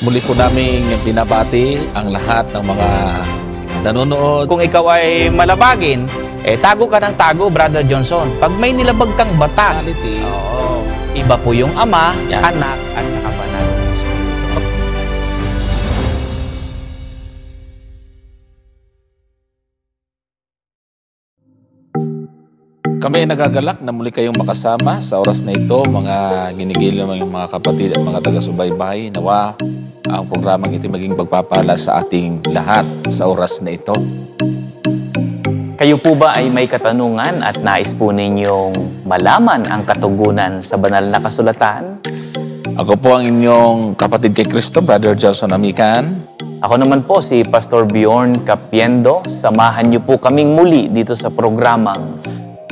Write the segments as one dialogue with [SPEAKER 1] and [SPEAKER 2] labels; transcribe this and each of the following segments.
[SPEAKER 1] Muli po namin binabati ang lahat ng mga nanonood.
[SPEAKER 2] Kung ikaw ay malabagin, tago ka ng tago, Brother Johnson. Pag may nilabag kang bata, iba po yung Ama, Anak, at saka Banal na Espiritu.
[SPEAKER 1] Kami ay nagagalak na muli kayong makasama sa oras na ito, mga ginigil ng mga kapatid at mga taga-subaybay. Nawa ang programang ito maging pagpapala sa ating lahat sa oras na ito.
[SPEAKER 2] Kayo po ba ay may katanungan at nais po ninyong malaman ang katugunan sa banal na kasulatan?
[SPEAKER 1] Ako po ang inyong kapatid kay Kristo, Brother Johnson Amican.
[SPEAKER 2] Ako naman po si Pastor Bjorn Capiendo. Samahan niyo po kaming muli dito sa programang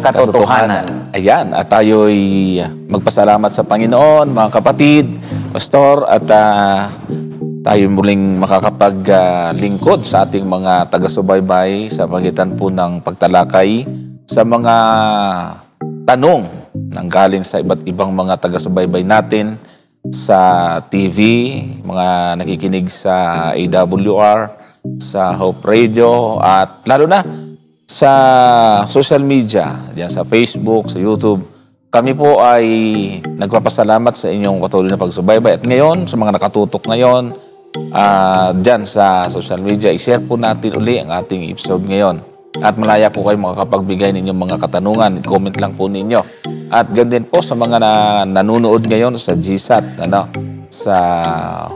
[SPEAKER 2] Katotohanan.
[SPEAKER 1] Ayan, at tayo'y magpasalamat sa Panginoon, mga kapatid, Pastor, at tayo muling makakapaglingkod sa ating mga taga-subaybay sa pagitan po ng pagtalakay sa mga tanong nang galing sa iba't ibang mga taga-subaybay natin sa TV, mga nakikinig sa AWR, sa Hope Radio, at lalo na sa social media, diyan sa Facebook, sa YouTube. Kami po ay nagpapasalamat sa inyong patuloy na pagsubaybay. At ngayon, sa mga nakatutok ngayon, diyan sa social media, i-share po natin uli ang ating episode ngayon. At malaya po kayo makakapagbigay ninyong mga katanungan. Comment lang po ninyo. At ganun din po sa mga nanonood ngayon sa GSAT, sa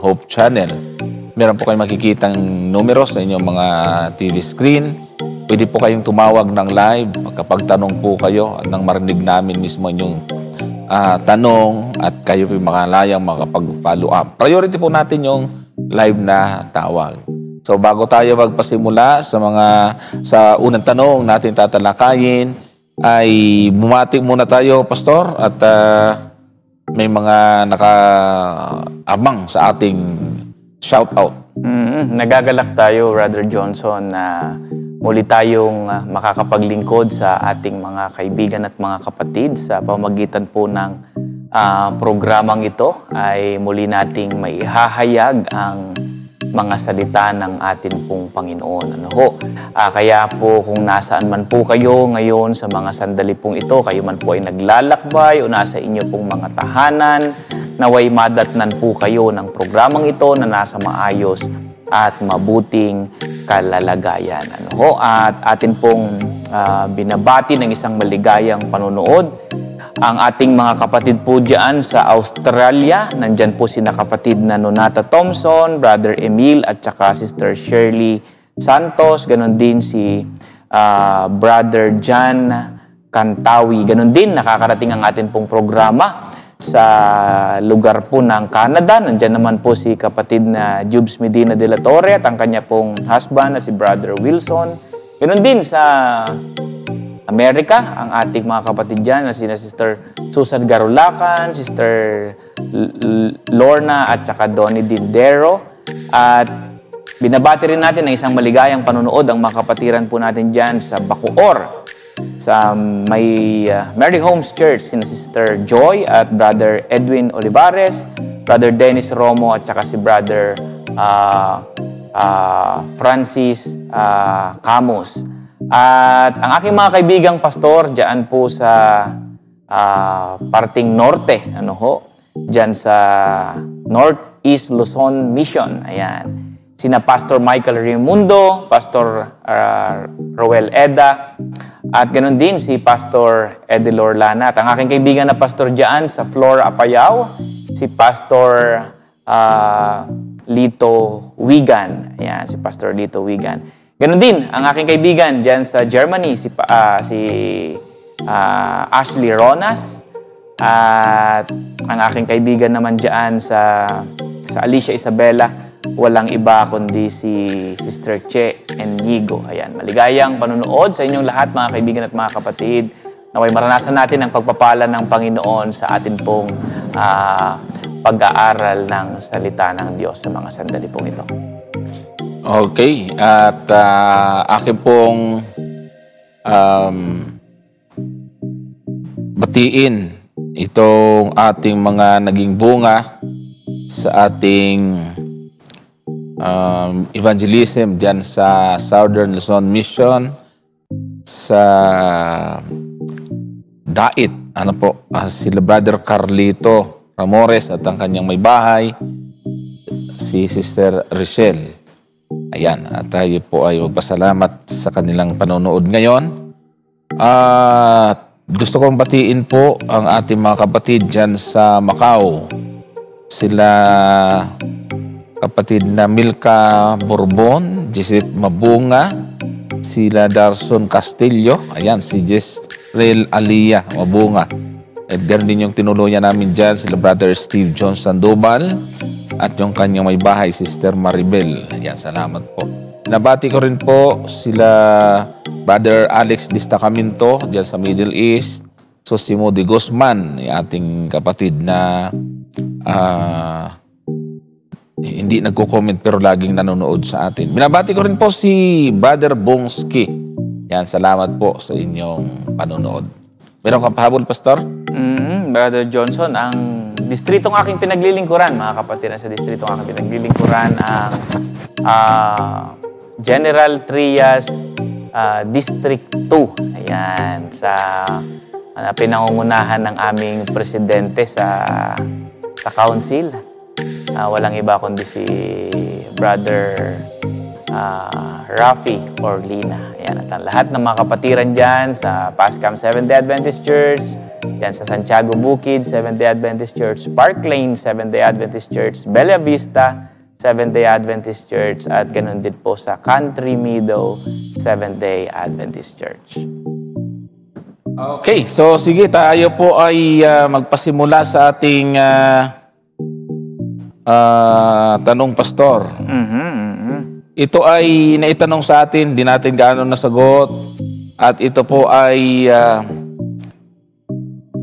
[SPEAKER 1] Hope Channel. Meron po kayong makikitang numero sa inyong mga TV screen. Pwede po kayong tumawag ng live kapag tanong po kayo at nang marinig namin mismo yung tanong at kayo po makalayang makapag-follow up. Priority po natin yung live na tawag. So bago tayo magpasimula sa unang tanong natin tatalakayin, ay bumati muna tayo, Pastor, at may mga nakaabang sa ating shout out.
[SPEAKER 2] Nagagalak tayo, Brother Johnson, na muli tayong makakapaglingkod sa ating mga kaibigan at mga kapatid sa pamamagitan po ng programang ito ay muli nating maihahayag ang mga salita ng ating pong Panginoon. Kaya po kung nasaan man po kayo ngayon sa mga sandali pong ito, kayo man po ay naglalakbay o nasa inyo pong mga tahanan, naway madatnan po kayo ng programang ito na nasa maayos at mabuting kalalagayan. At atin pong binabati ng isang maligayang panunood ang ating mga kapatid po dyan sa Australia. Nandyan po sina kapatid na Nonata Thompson, Brother Emil at saka Sister Shirley Santos. Ganon din si Brother John Cantawi. Ganon din nakakarating ang atin pong programa sa lugar po ng Canada. Nandyan naman po si kapatid na Jubes Medina de la Torre at ang kanya pong husband na si Brother Wilson. Ganon din sa Amerika, ang ating mga kapatid dyan na sina Sister Susan Garulacan, Sister Lorna at saka Donnie Dindero. At binabati rin natin ng isang maligayang panunood ang mga kapatiran po natin dyan sa Bacoor, sa may Mary Homes Church, sina Sister Joy at Brother Edwin Olivares, Brother Dennis Romo at saka si Brother Francis Camus. At ang aking mga kaibigang pastor dyan po sa parting norte, dyan sa Northeast Luzon Mission. Ayan. Sina Pastor Michael Raimundo, Pastor Roel Eda, at ganoon din si Pastor Eddie Lorlana. At ang aking kaibigan na pastor dyan sa Flora Apayao, si Pastor Lito Wigan. Ayan, si Pastor Lito Wigan. Ganon din ang aking kaibigan dyan sa Germany, si Ashley Ronas. At ang aking kaibigan naman dyan sa Alicia Isabela, walang iba kundi si Sister Che Enigo. Ayan, maligayang panunood sa inyong lahat, mga kaibigan at mga kapatid. Naway maranasan natin ang pagpapala ng Panginoon sa atin pong pag-aaral ng salita ng Diyos sa mga sandali pong ito.
[SPEAKER 1] Okay, at akin pong batiin itong ating mga naging bunga sa ating evangelism diyan sa Southern Luzon Mission, sa Dait, sila Brother Carlito Ramores at ang kanyang may bahay, si Sister Richelle. Ayan, at tayo po ay magpasalamat sa kanilang panonood ngayon. At gusto kong batiin po ang ating mga kapatid dyan sa Macau. Sila kapatid na Milka Borbon, Jesit Mabunga, sila Darson Castillo, ayan, si Jezreel Aliyah Mabunga. At ganoon din yung tinuluyan namin dyan, sila Brother Steve John Sandoval at yung kanyang may bahay, Sister Maribel. Ayan, salamat po. Nabati ko rin po sila Brother Alex Distacamento dyan sa Middle East, Sosimo de Guzman, yung ating kapatid na hindi nagko-comment pero laging nanonood sa atin. Binabati ko rin po si Brother Bongski. Yan, salamat po sa inyong panonood. Meron kang pahabol, Pastor?
[SPEAKER 2] Brother Johnson, ang distritong aking pinaglilingkuran, mga kapatid, sa distritong aking pinaglilingkuran, ang General Trias District 2. Ayan, sa pinangungunahan ng aming presidente sa council. Walang iba kundi si Brother Rafi Orlina. Ayan, at ang lahat ng mga kapatiran dyan sa Pascam Seventh-day Adventist Church, dyan sa Santiago Bukid, Seventh-day Adventist Church, Park Lane, Seventh-day Adventist Church, Bella Vista, Seventh-day Adventist Church, at ganun din po sa Country Meadow, Seventh-day Adventist Church.
[SPEAKER 1] Okay, so sige, tayo po ay magpasimula sa ating tanong, Pastor. Ito ay naitanong sa atin, di natin gaano nasagot. At ito po ay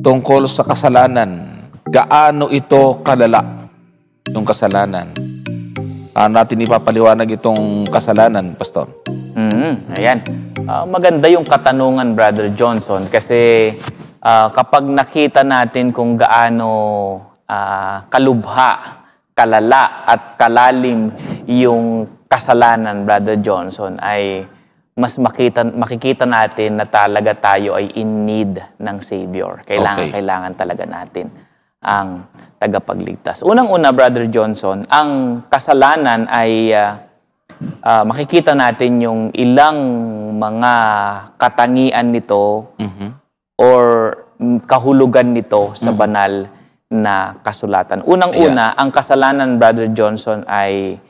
[SPEAKER 1] tungkol sa kasalanan. Gaano ito kalala, yung kasalanan? Paano natin ipapaliwanag itong kasalanan, Pastor?
[SPEAKER 2] Ayan. Maganda yung katanungan, Brother Johnson, kasi kapag nakita natin kung gaano kalubha, kalala at kalalim yung kasalanan, Brother Johnson, ay mas makikita natin na talaga tayo ay in need ng Savior. Kailangan talaga natin ang tagapagligtas. Unang-una, Brother Johnson, ang kasalanan ay makikita natin yung ilang mga katangian nito or kahulugan nito sa banal na kasulatan. Unang-una, ang kasalanan, Brother Johnson, ay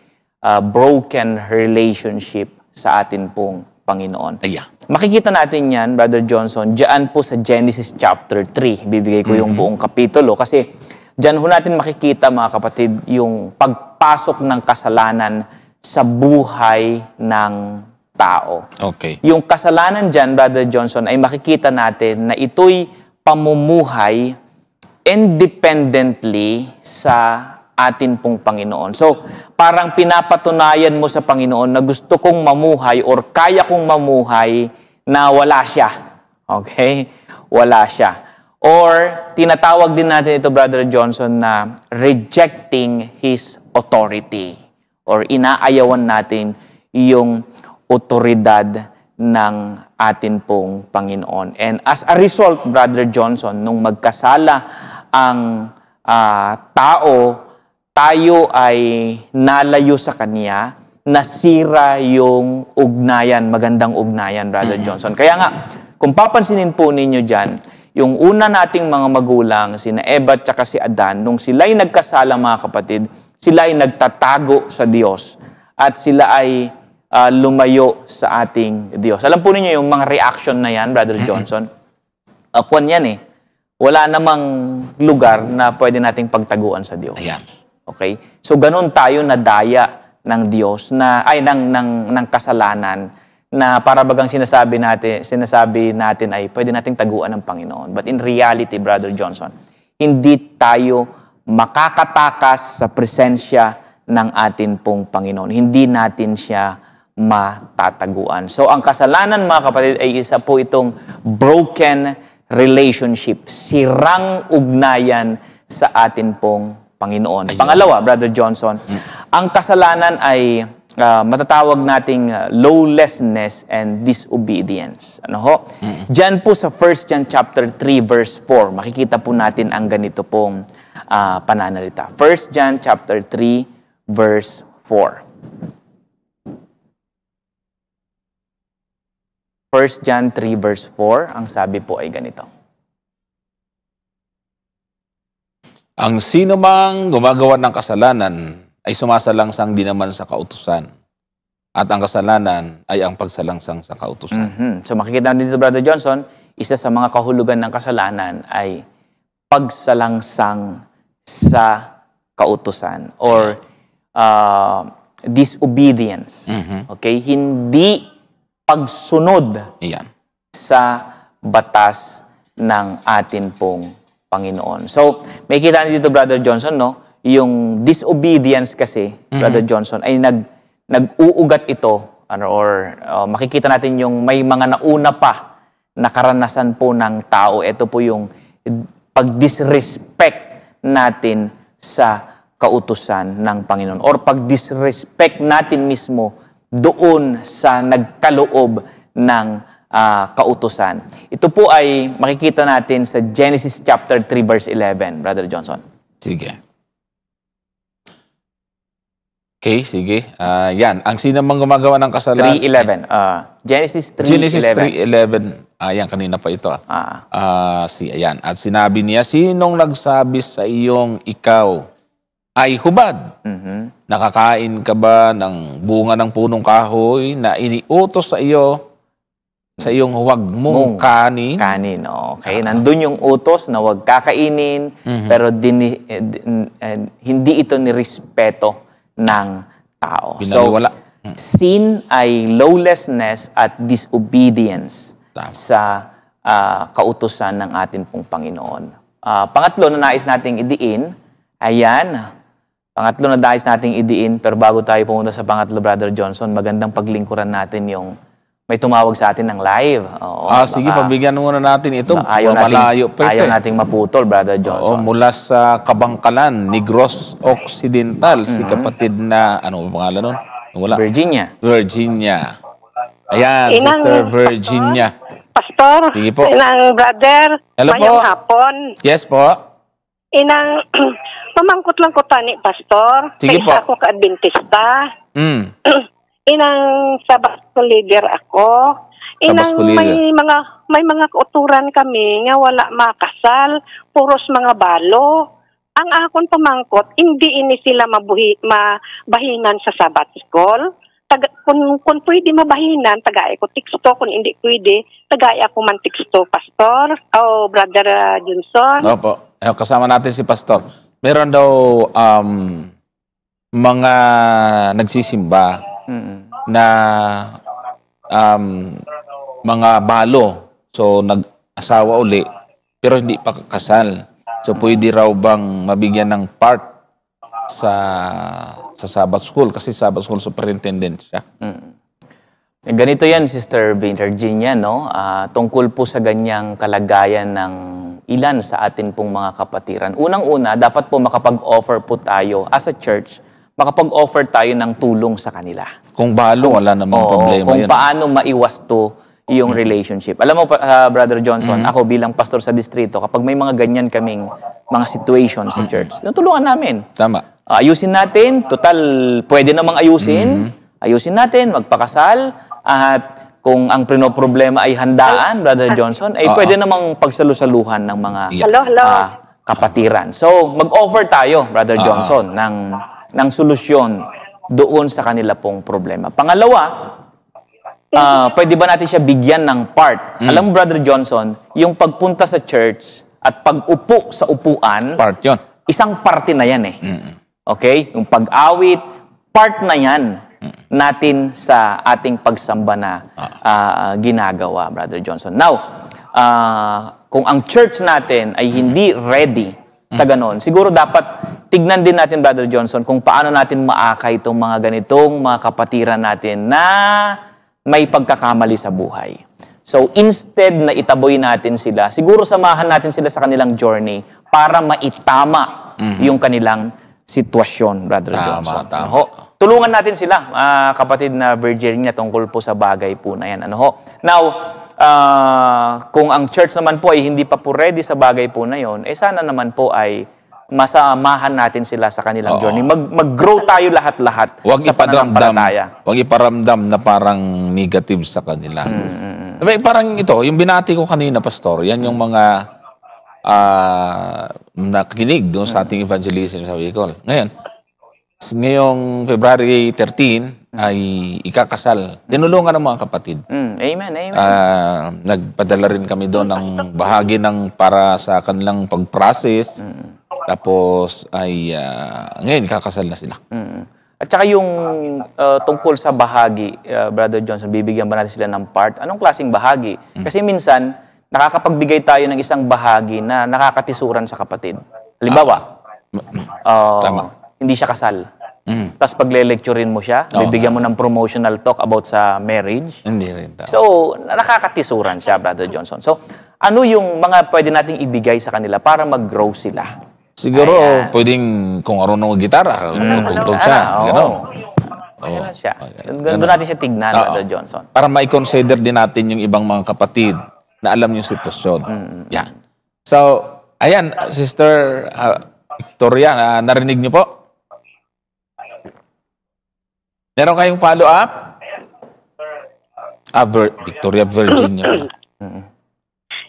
[SPEAKER 2] broken relationship sa atin pong Panginoon. Makikita natin yan, Brother Johnson, diyan po sa Genesis chapter 3. Bibigay ko yung buong kapitulo kasi diyan ho natin makikita, mga kapatid, yung pagpasok ng kasalanan sa buhay ng tao. Yung kasalanan diyan, Brother Johnson, ay makikita natin na ito'y pamumuhay independently sa atin pong Panginoon. So, parang pinapatunayan mo sa Panginoon na gusto kong mamuhay or kaya kong mamuhay na wala siya. Okay? Wala siya. Or, tinatawag din natin ito, Brother Johnson, na rejecting His authority. Or inaayawan natin yung otoridad ng atin pong Panginoon. And as a result, Brother Johnson, nung magkasala ang tao, tayo ay nalayo sa Kanya, nasira yung ugnayan, magandang ugnayan, Brother Johnson. Kaya nga, kung papansinin po ninyo dyan, yung una nating mga magulang, sina Eva at saka si Adan, nung sila'y nagkasala, mga kapatid, sila ay nagtatago sa Diyos at sila ay lumayo sa ating Diyos. Alam po ninyo yung mga reaction na yan, Brother Johnson? Kwan yan eh. Wala namang lugar na pwede nating pagtaguan sa Diyos. Okay? So, ganun tayo nadaya ng Diyos, ng kasalanan, na para bagang sinasabi natin ay pwede nating taguan ng Panginoon. But in reality, Brother Johnson, hindi tayo makakatakas sa presensya ng atin pong Panginoon. Hindi natin siya matataguan. So, ang kasalanan, mga kapatid, ay isa po itong broken relationship, sirang ugnayan sa atin pong Panginoon. Pangalawa, Brother Johnson, ang kasalanan ay matatawag nating lawlessness and disobedience. Ano ho? Diyan po sa 1 John chapter 3 verse 4, makikita po natin ang ganito pong pananalita. 1 John chapter 3 verse 4. 1 John 3 verse 4, ang sabi po ay ganito.
[SPEAKER 1] Ang sino mang gumagawa ng kasalanan ay sumasalangsang din naman sa kautusan. At ang kasalanan ay ang pagsalangsang sa kautusan.
[SPEAKER 2] So makikita natin dito, Brother Johnson, isa sa mga kahulugan ng kasalanan ay pagsalangsang sa kautusan or disobedience. Okay? Hindi pagsunod
[SPEAKER 1] Iyan.
[SPEAKER 2] sa batas ng atin pong Panginoon. So, may kita dito, Brother Johnson, no? Yung disobedience kasi, Brother Johnson, ay nag-uugat ito, makikita natin yung may mga nauna pa na karanasan po ng tao. Ito po yung pag-disrespect natin sa kautusan ng Panginoon or pag-disrespect natin mismo doon sa nagkaloob ng kautusan. Ito po ay makikita natin sa Genesis chapter 3 verse 11, Brother Johnson.
[SPEAKER 1] Sige. Okay, sige. Yan. Ang sino mang gumagawa ng kasalanan...
[SPEAKER 2] 3:11. Genesis 3:11.
[SPEAKER 1] Genesis 3:11. Ayan, kanina pa ito. Ayan. At sinabi niya, sinong nagsabi sa iyong ikaw ay hubad? Nakakain ka ba ng bunga ng punong kahoy na iniutos sa iyo sa iyong huwag mong kanin?
[SPEAKER 2] Kanin, okay. Nandun yung utos na huwag kakainin, pero hindi ito nirespeto ng tao.
[SPEAKER 1] Binaliwala.
[SPEAKER 2] So, sin ay lawlessness at disobedience sa kautusan ng atin pong Panginoon. Pangatlo na nais nating idiin, pangatlo na nais nating idiin, pero bago tayo pumunta sa pangatlo, Brother Johnson, magandang paglingkuran natin yung may tumawag sa atin ng live.
[SPEAKER 1] Sige, pabigyan muna natin ito.
[SPEAKER 2] Ayaw nating maputol, Brother Johnson.
[SPEAKER 1] Mula sa Kabangkalan, Negros Occidental, si kapatid na, ano ang pangalan nun? Wala.
[SPEAKER 2] Virginia.
[SPEAKER 1] Ayan, Sister Virginia.
[SPEAKER 3] Pastor,
[SPEAKER 1] Sige po.
[SPEAKER 3] inang brother,
[SPEAKER 1] Hello po.
[SPEAKER 3] mayang hapon.
[SPEAKER 1] Yes po.
[SPEAKER 3] Inang, mamangkot lang ko tani, Pastor.
[SPEAKER 1] Sige po.
[SPEAKER 3] Kaysa ako ka-Adventista. Inang Sabbath school leader ako. Inang may mga kauturan kami nga wala makasal, puros mga balo. Ang akon pamangkot, hindi ini sila mabahinan sa Sabbath school. Kung pwede mabahinan, tagay ko teksto. Kung hindi pwede, tagay ako man teksto, Pastor. Brother Johnson.
[SPEAKER 1] Opo. Kasama natin si Pastor. Meron daw mga nagsisimba na mga balo. So, nag-asawa uli, pero hindi pa kasal. So, pwede raw bang mabigyan ng part sa Sabbath school? Kasi Sabbath school superintendent siya.
[SPEAKER 2] Ganito yan, Sister Virginia, no? Tungkol po sa ganyang kalagayan ng ilan sa atin pong mga kapatiran. Unang-una, dapat po makapag-offer po tayo as a church, makapag-offer tayo ng tulong sa kanila.
[SPEAKER 1] Kung balo, wala namang problema
[SPEAKER 2] kung
[SPEAKER 1] yun.
[SPEAKER 2] paano maiwas to yung relationship. Alam mo, Brother Johnson, ako bilang pastor sa distrito, kapag may mga ganyan kaming mga situations sa church, natulungan namin.
[SPEAKER 1] Tama.
[SPEAKER 2] Ayusin natin, total, pwede namang ayusin. Ayusin natin, magpakasal, at kung ang problema ay handaan, Brother Johnson, ay pwede namang pagsalusaluhan ng mga kapatiran. So, mag-offer tayo, Brother Johnson, ng solusyon doon sa kanila pong problema. Pangalawa, pwede ba natin siya bigyan ng part? Alam mo, Brother Johnson, yung pagpunta sa church at pag-upo sa upuan,
[SPEAKER 1] Part yun.
[SPEAKER 2] isang parte na yan eh. Okay? Yung pag-awit, part na yan natin sa ating pagsamba na ginagawa, Brother Johnson. Now, kung ang church natin ay hindi ready sa ganon, siguro dapat tignan din natin, Brother Johnson, kung paano natin maakay itong mga ganitong mga kapatiran natin na may pagkakamali sa buhay. So, instead na itaboy natin sila, siguro samahan natin sila sa kanilang journey para maitama yung kanilang sitwasyon, Brother Johnson.
[SPEAKER 1] Tama.
[SPEAKER 2] Ho, tulungan natin sila, kapatid na Virginia, tungkol po sa bagay po na yan. Ano ho? Now, kung ang church naman po ay hindi pa po ready sa bagay po na yon, sana naman po ay masamahan natin sila sa kanilang journey. Mag-grow tayo lahat-lahat sa pananampalataya.
[SPEAKER 1] Huwag iparamdam na parang negative sa kanila. Parang ito, yung binati ko kanina, Pastor, yan yung mga nakikinig doon sa ating evangelism sa Bicol. Ngayong February 13 ay ikakasal. Tinulungan ng mga kapatid.
[SPEAKER 2] Amen.
[SPEAKER 1] Nagpadala rin kami doon ng bahagi ng para sa kanilang pag-process. Tapos ay ngayon kakasal na sila.
[SPEAKER 2] At saka yung tungkol sa bahagi, Brother Johnson, bibigyan ba natin sila ng part? Anong klaseng bahagi? Kasi minsan, nakakapagbigay tayo ng isang bahagi na nakakatisuran sa kapatid. Halimbawa, hindi siya kasal. Tapos pagle-lecturein mo siya, bibigyan mo ng promotional talk about sa marriage.
[SPEAKER 1] Hindi rin.
[SPEAKER 2] So, nakakatisuran siya, Brother Johnson. So, ano yung mga pwede nating ibigay sa kanila para mag-grow sila?
[SPEAKER 1] Siguro, pwedeng kung marunong gitara, tugtog siya. Gano'n.
[SPEAKER 2] Gano'n siya. Doon natin siya tignan, Brother Johnson.
[SPEAKER 1] Para ma-consider din natin yung ibang mga kapatid na alam yung sitwasyon. Yan. So, ayan, Sister Victoria, narinig niyo po? Meron kayong follow-up? Victoria, Virginia pala.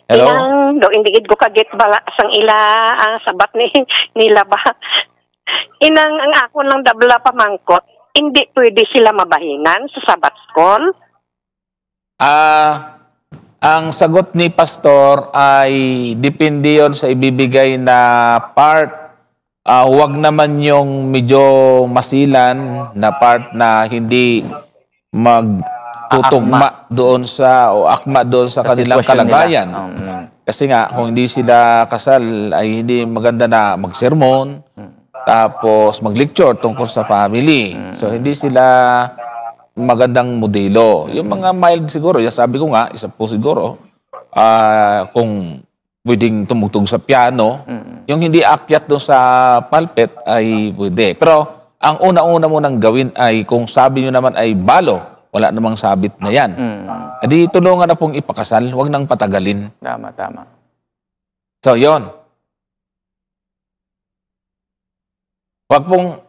[SPEAKER 1] Hello?
[SPEAKER 3] Inang, indigid ko kagit bala sang ila ang sabat nila ba. Inang ang ako lang dabla pamangkot, hindi pwede sila mabahinan sa sabat school.
[SPEAKER 1] Ang sagot ni Pastor ay depende yon sa ibibigay na part. Huwag naman yung medyo masilan na part na hindi magtutugma doon sa o akma doon sa kanilang kalagayan. Kasi nga kung hindi sila kasal ay hindi maganda na magsermon tapos mag-lecture tungkol sa family. So hindi sila magandang modelo. Yung mga mild siguro, sabi ko nga, isa po siguro kung pwedeng tumugtog sa piano, yung hindi akyat doon sa pulpit ay pwede. Pero ang una-una mo nang gawin ay kung sabi nyo naman ay balo, wala namang sabit na yan. Adi tulungan na pong ipakasal, huwag nang patagalin.
[SPEAKER 2] Tama.
[SPEAKER 1] So, yon. Huwag pong,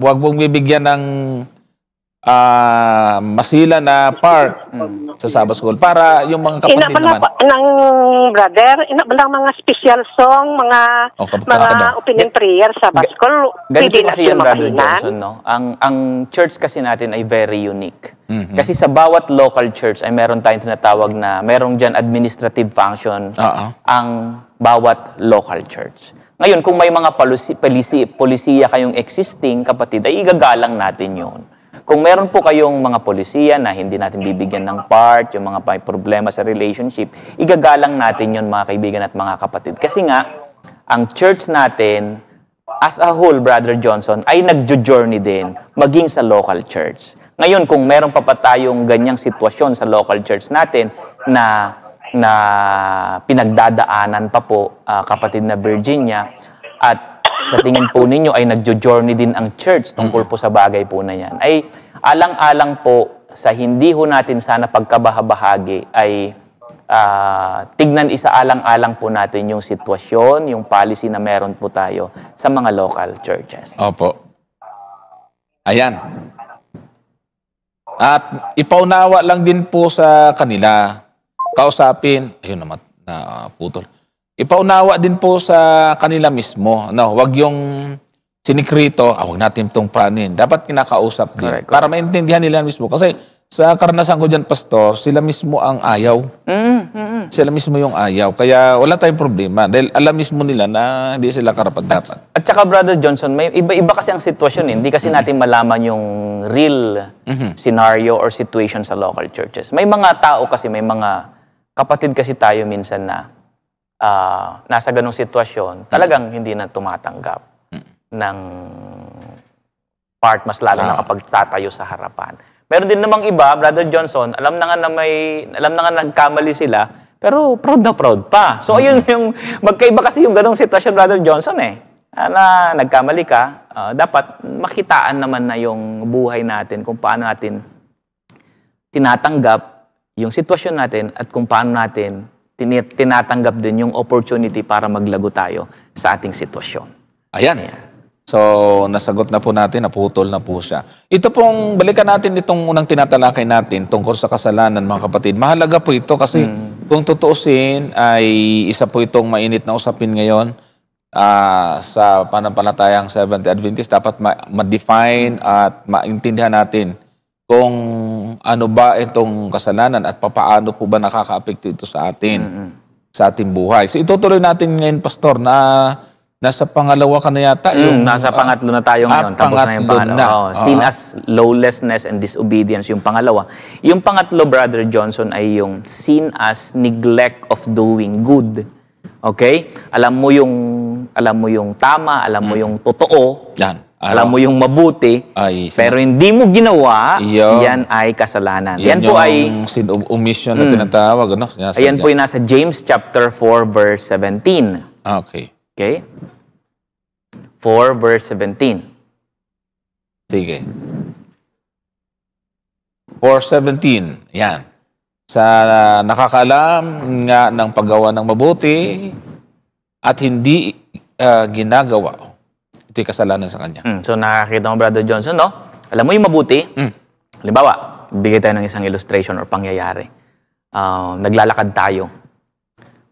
[SPEAKER 1] huwag pong bibigyan ng masila na part sa Sabbath School para yung mga kapatid naman.
[SPEAKER 3] Ng brother, inabalang mga special song, mga opening prayer sa Sabbath School.
[SPEAKER 2] Ganito kasi yan, Brother Johnson, no? Ang church kasi natin ay very unique. Kasi sa bawat local church ay meron tayong tinatawag na, merong dyan administrative function ang bawat local church. Ngayon, kung may mga polisiya kayong existing kapatid, ay igagalang natin yun. Kung meron po kayong mga polisiya na hindi natin bibigyan ng part, yung mga problema sa relationship, igagalang natin yun, mga kaibigan at mga kapatid. Kasi nga, ang church natin, as a whole, Brother Johnson, ay nagjo-journey din, maging sa local church. Ngayon, kung meron pa tayong ganyang sitwasyon sa local church natin na pinagdadaanan pa po, kapatid na Virginia, at sa tingin po ninyo ay nagjo-journey din ang church tungkol po sa bagay po na yan, ay alang-alang po sa hindi ho natin sana pagkabahabahagi ay tignan isaalang-alang po natin yung sitwasyon, yung policy na meron po tayo sa mga local churches.
[SPEAKER 1] Opo. Ayan. At ipaunawa lang din po sa kanila. Kausapin, ayun naman, putol. Ipaunawa din po sa kanila mismo. No, wag yung sinikrito, wag natin itong panin. Dapat kinakausap din.
[SPEAKER 2] Correct.
[SPEAKER 1] Para maintindihan nila mismo. Kasi sa karanasan ko dyan, Pastor, sila mismo ang ayaw. Sila mismo yung ayaw. Kaya wala tayong problema. Dahil alam mismo nila na hindi sila karapat-dapat.
[SPEAKER 2] At saka, Brother Johnson, may iba kasi ang sitwasyon. Hindi kasi natin malaman yung real scenario or situation sa local churches. May mga tao kasi, may mga kapatid kasi tayo minsan na nasa ganong sitwasyon, talagang hindi na tumatanggap ng part, mas lalo na kapag tatayo sa harapan. Meron din namang iba, Brother Johnson, alam na nga nagkamali sila, pero proud na proud pa. So ayun yung magkaiba kasi yung ganong sitwasyon, Brother Johnson eh. na nagkamali ka, dapat makitaan naman na yung buhay natin kung paano natin tinatanggap yung sitwasyon natin at kung paano natin tinatanggap din yung opportunity para maglago tayo sa ating sitwasyon.
[SPEAKER 1] Ayan. So, nasagot na po natin, naputol na po siya. Ito pong, balikan natin itong unang tinatalakay natin tungkol sa kasalanan, mga kapatid. Mahalaga po ito kasi kung tutuusin ay isa po itong mainit na usapin ngayon sa panampalatayang Seventh Adventist. Dapat ma-define at maintindihan natin kung ano ba itong kasalanan at papaano po ba nakaka-apekto ito sa atin, sa ating buhay. So itutuloy natin ngayon, Pastor, na nasa pangalawa ka na yata.
[SPEAKER 2] Nasa pangatlo na tayo ngayon. Tapos na yung pangalawa. Sin as lawlessness and disobedience, yung pangalawa. Yung pangatlo, Brother Johnson, ay yung sin as neglect of doing good. Okay? Alam mo yung tama, alam mo yung totoo.
[SPEAKER 1] Yan.
[SPEAKER 2] Alam mo yung mabuti, pero hindi mo ginawa, yan ay kasalanan. Yan po ay
[SPEAKER 1] sin omission na tinatawag, ano?
[SPEAKER 2] Ayan po ay nasa James chapter 4 verse 17.
[SPEAKER 1] Okay.
[SPEAKER 2] Okay? 4 verse 17.
[SPEAKER 1] Sige. 4:17. Yan. Sa nakakaalam nga ng paggawa ng mabuti at hindi ginagawa. Ito'y kasalanan sa kanya.
[SPEAKER 2] So nakakita mo, Brother Johnson, no? Alam mo yung mabuti, halimbawa, bigay tayo ng isang illustration or pangyayari. Naglalakad tayo.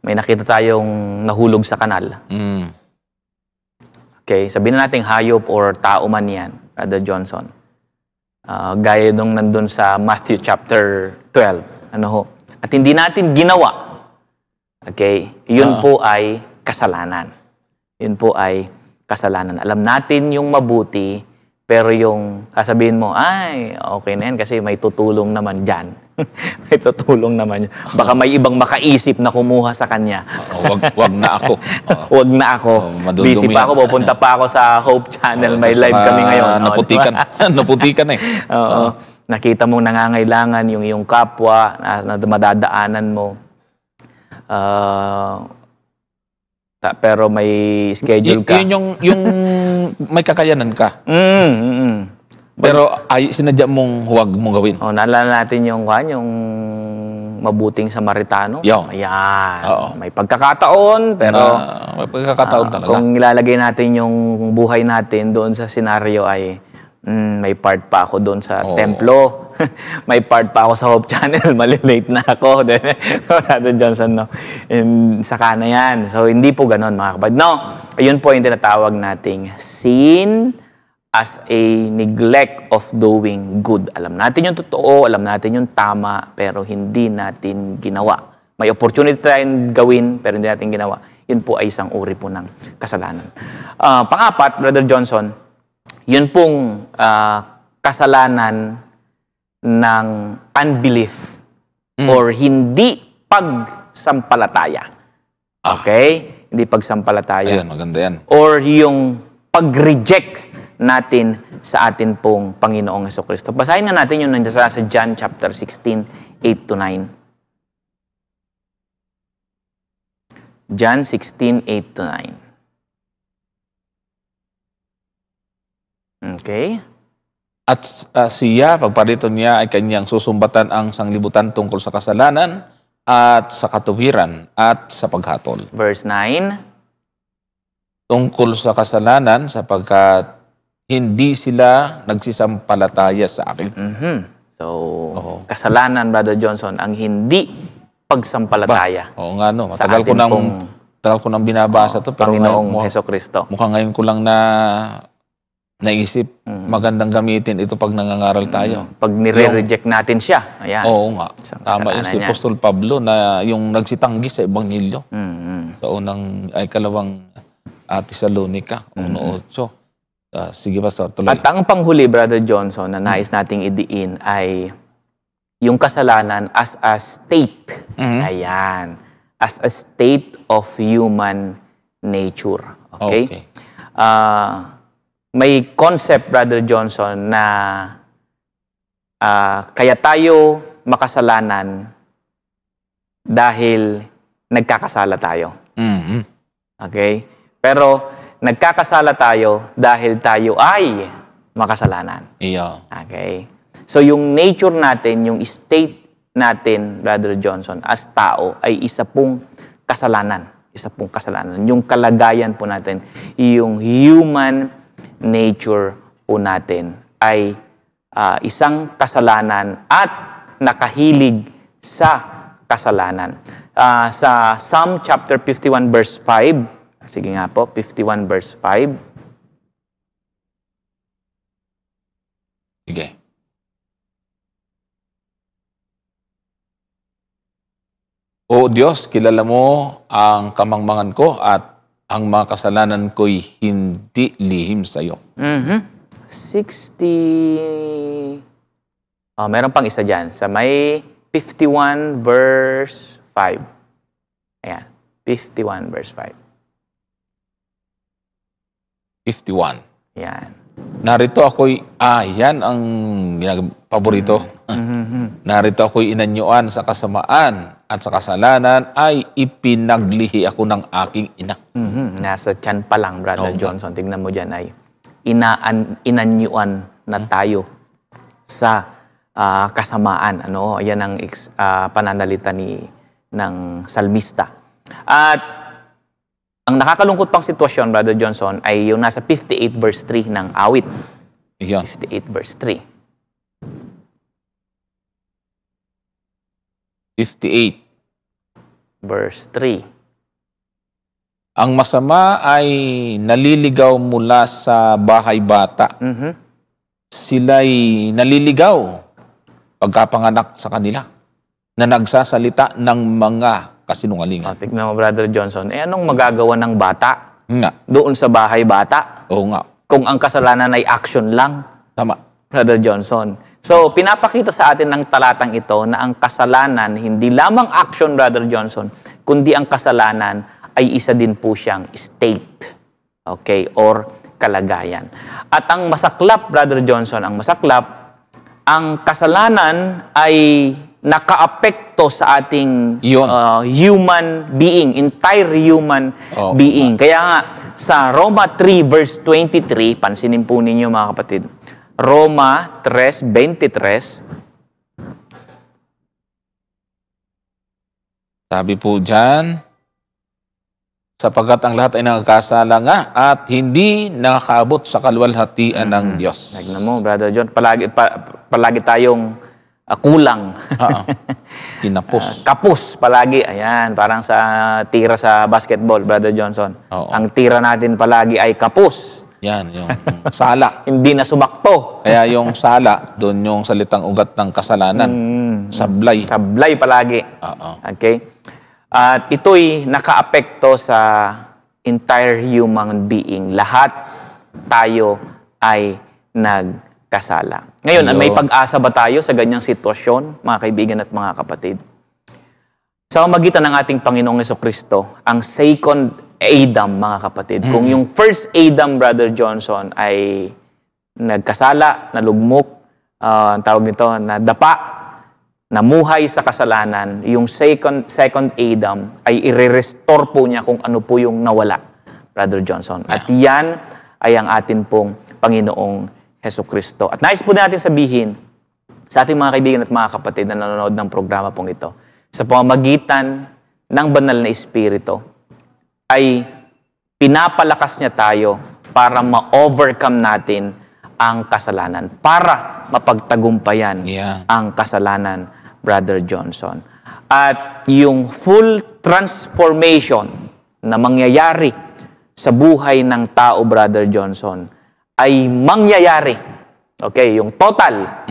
[SPEAKER 2] May nakita tayong nahulog sa kanal. Okay, sabihin na natin hayop or tao man yan, Brother Johnson. Gaya nung nandun sa Matthew chapter 12. Ano ho? At hindi natin ginawa. Okay? Yun po ay kasalanan. Yun po ay kasalanan. Alam natin yung mabuti, pero yung sasabihin mo, ay, okay na yan kasi may tutulong naman dyan. May tutulong naman yan. Baka may ibang makaisip na kumuha sa kanya.
[SPEAKER 1] Wag na ako.
[SPEAKER 2] Wag na ako. Busy pa ako. Pupunta pa ako sa Hope Channel. May live kami ngayon.
[SPEAKER 1] Naputikan. Naputikan eh.
[SPEAKER 2] Oo. Nakita mong nangangailangan yung iyong kapwa na madadaanan mo. Pero may schedule ka.
[SPEAKER 1] Yun yung may kakayanan ka. Pero sinadya mong huwag mong gawin.
[SPEAKER 2] Naalala natin yung mabuting Samaritano. Ayan. May pagkakataon, pero
[SPEAKER 1] may pagkakataon talaga.
[SPEAKER 2] Kung ilalagay natin yung buhay natin doon sa senaryo ay may part pa ako doon sa templo. May part pa ako sa Hope Channel. Malilate na ako. Brother Johnson, no? Saka na yan. So, hindi po ganon, mga kapatid. No, ayun po yung tinatawag nating sin as a neglect of doing good. Alam natin yung totoo, alam natin yung tama, pero hindi natin ginawa. May opportunity tayong gawin, pero hindi natin ginawa. Yun po ay isang uri po ng kasalanan. Pang-apat, Brother Johnson, yun pong kasalanan ng unbelief or hindi pagsampalataya. Okay? Hindi pagsampalataya.
[SPEAKER 1] Ayan, maganda yan.
[SPEAKER 2] Or yung pag-reject natin sa atin pong Panginoong Jesucristo. Basahin nga natin yung nandiyan sa John chapter 16, 8-9. John 16, 8-9. Okay?
[SPEAKER 1] At siya, pagparito niya, ay kanyang susumbatan ang sanglibutan tungkol sa kasalanan at sa katuwiran at sa paghatol.
[SPEAKER 2] Verse 9.
[SPEAKER 1] Tungkol sa kasalanan sapagkat hindi sila nagsisampalataya sa akin.
[SPEAKER 2] So, kasalanan, Brother Johnson, ang hindi pagsampalataya.
[SPEAKER 1] Oo nga, no. Tagal ko nang binabasa to, pero
[SPEAKER 2] Panginoong Jesucristo.
[SPEAKER 1] Mukhang ngayon ko lang naisip, magandang gamitin ito pag nangangaral tayo.
[SPEAKER 2] Pag nire-reject natin siya. Ayan.
[SPEAKER 1] Oo nga. Tama yun si Apostol Pablo na yung nagsitanggi sa Ebanghelyo. Sa ikalawang Tesalonica, 1:8. Sige, Pastor, tuloy.
[SPEAKER 2] At ang panghuli, Brother Johnson, na nais nating idiin ay yung kasalanan as a state. Ayan. As a state of human nature. Okay? May concept, Brother Johnson, na kaya tayo makasalanan dahil nagkakasala tayo. Okay? Pero nagkakasala tayo dahil tayo ay makasalanan.
[SPEAKER 1] Iyo.
[SPEAKER 2] Okay? So, yung nature natin, yung state natin, Brother Johnson, as tao, ay isa pong kasalanan. Isa pong kasalanan. Yung kalagayan po natin, yung human nature po natin, ay isang kasalanan at nakahilig sa kasalanan. Sa Psalm chapter 51 verse 5, sige nga po, 51 verse 5.
[SPEAKER 1] Sige. O Diyos, kilala mo ang kamangmangan ko at ang mga kasalanan ko'y hindi lihim sa iyo.
[SPEAKER 2] 60... meron pang isa dyan. Sa may 51 verse 5. Ayan. 51 verse 5.
[SPEAKER 1] 51.
[SPEAKER 2] Ayan.
[SPEAKER 1] Narito ako'y, yan ang paborito. Narito ako'y inanyuan sa kasamaan at sa kasalanan ay ipinaglihi ako ng aking ina.
[SPEAKER 2] Nasa tiyan pa lang, Brother
[SPEAKER 1] Oo.
[SPEAKER 2] Johnson. Tignan mo dyan ay inanyuan na tayo sa kasamaan. Ano? Yan ang pananalita ng salmista. At ang nakakalungkot pang sitwasyon, Brother Johnson, ay yung nasa 58 verse 3 ng awit.
[SPEAKER 1] Iyon.
[SPEAKER 2] 58 verse 3.
[SPEAKER 1] 58.
[SPEAKER 2] Verse 3.
[SPEAKER 1] Ang masama ay naliligaw mula sa bahay bata. Sila'y naliligaw pagkapanganak sa kanila na nagsasalita ng mga kasinungalingan.
[SPEAKER 2] Tignan mo, Brother Johnson, anong magagawa ng bata
[SPEAKER 1] Nga.
[SPEAKER 2] doon sa bahay bata
[SPEAKER 1] Oo nga.
[SPEAKER 2] kung ang kasalanan ay action lang,
[SPEAKER 1] Tama.
[SPEAKER 2] Brother Johnson? So, pinapakita sa atin ng talatang ito na ang kasalanan, hindi lamang action, Brother Johnson, kundi ang kasalanan ay isa din po siyang state. Okay? Or kalagayan. At ang masaklap, Brother Johnson, ang kasalanan ay nakaapekto sa ating human being, entire human being. Kaya nga, sa Roma 3 verse 23, pansinin po ninyo mga kapatid, Roma 3:23.
[SPEAKER 1] Sabi po dyan, sapagkat ang lahat ay nakakasala nga at hindi nakakaabot sa kaluwalhatian ng Diyos.
[SPEAKER 2] Tignan mo, Brother John, palagi tayong kulang.
[SPEAKER 1] Kinapos.
[SPEAKER 2] Kapos palagi. Ayan, parang sa tira sa basketball, Brother Johnson.
[SPEAKER 1] Oo.
[SPEAKER 2] Ang tira natin palagi ay kapos.
[SPEAKER 1] Yan, yung sala.
[SPEAKER 2] Hindi na sumakto.
[SPEAKER 1] Kaya yung sala, doon yung salitang ugat ng kasalanan. Sablay.
[SPEAKER 2] Sablay palagi.
[SPEAKER 1] Oo.
[SPEAKER 2] Okay? At ito'y nakaapekto sa entire human being. Lahat tayo ay nagkasala. Ngayon, may pag-asa ba tayo sa ganyang sitwasyon, mga kaibigan at mga kapatid? Sa pamamagitan ng ating Panginoong Jesucristo, ang second Adam, mga kapatid. Kung yung first Adam, Brother Johnson, ay nagkasala, nalugmok, ang tawag nito, nadapa, namuhay sa kasalanan, yung second Adam ay i-restore po niya kung ano po yung nawala, Brother Johnson. At yan ay ang atin pong Panginoong Jesucristo. At nais po natin sabihin sa ating mga kaibigan at mga kapatid na nanonood ng programa pong ito, sa pamamagitan ng banal na Espiritu, ay pinapalakas niya tayo para ma-overcome natin ang kasalanan, para mapagtagumpayan ang kasalanan, Brother Johnson. At yung full transformation na mangyayari sa buhay ng tao, Brother Johnson, ay mangyayari. Okay, yung total,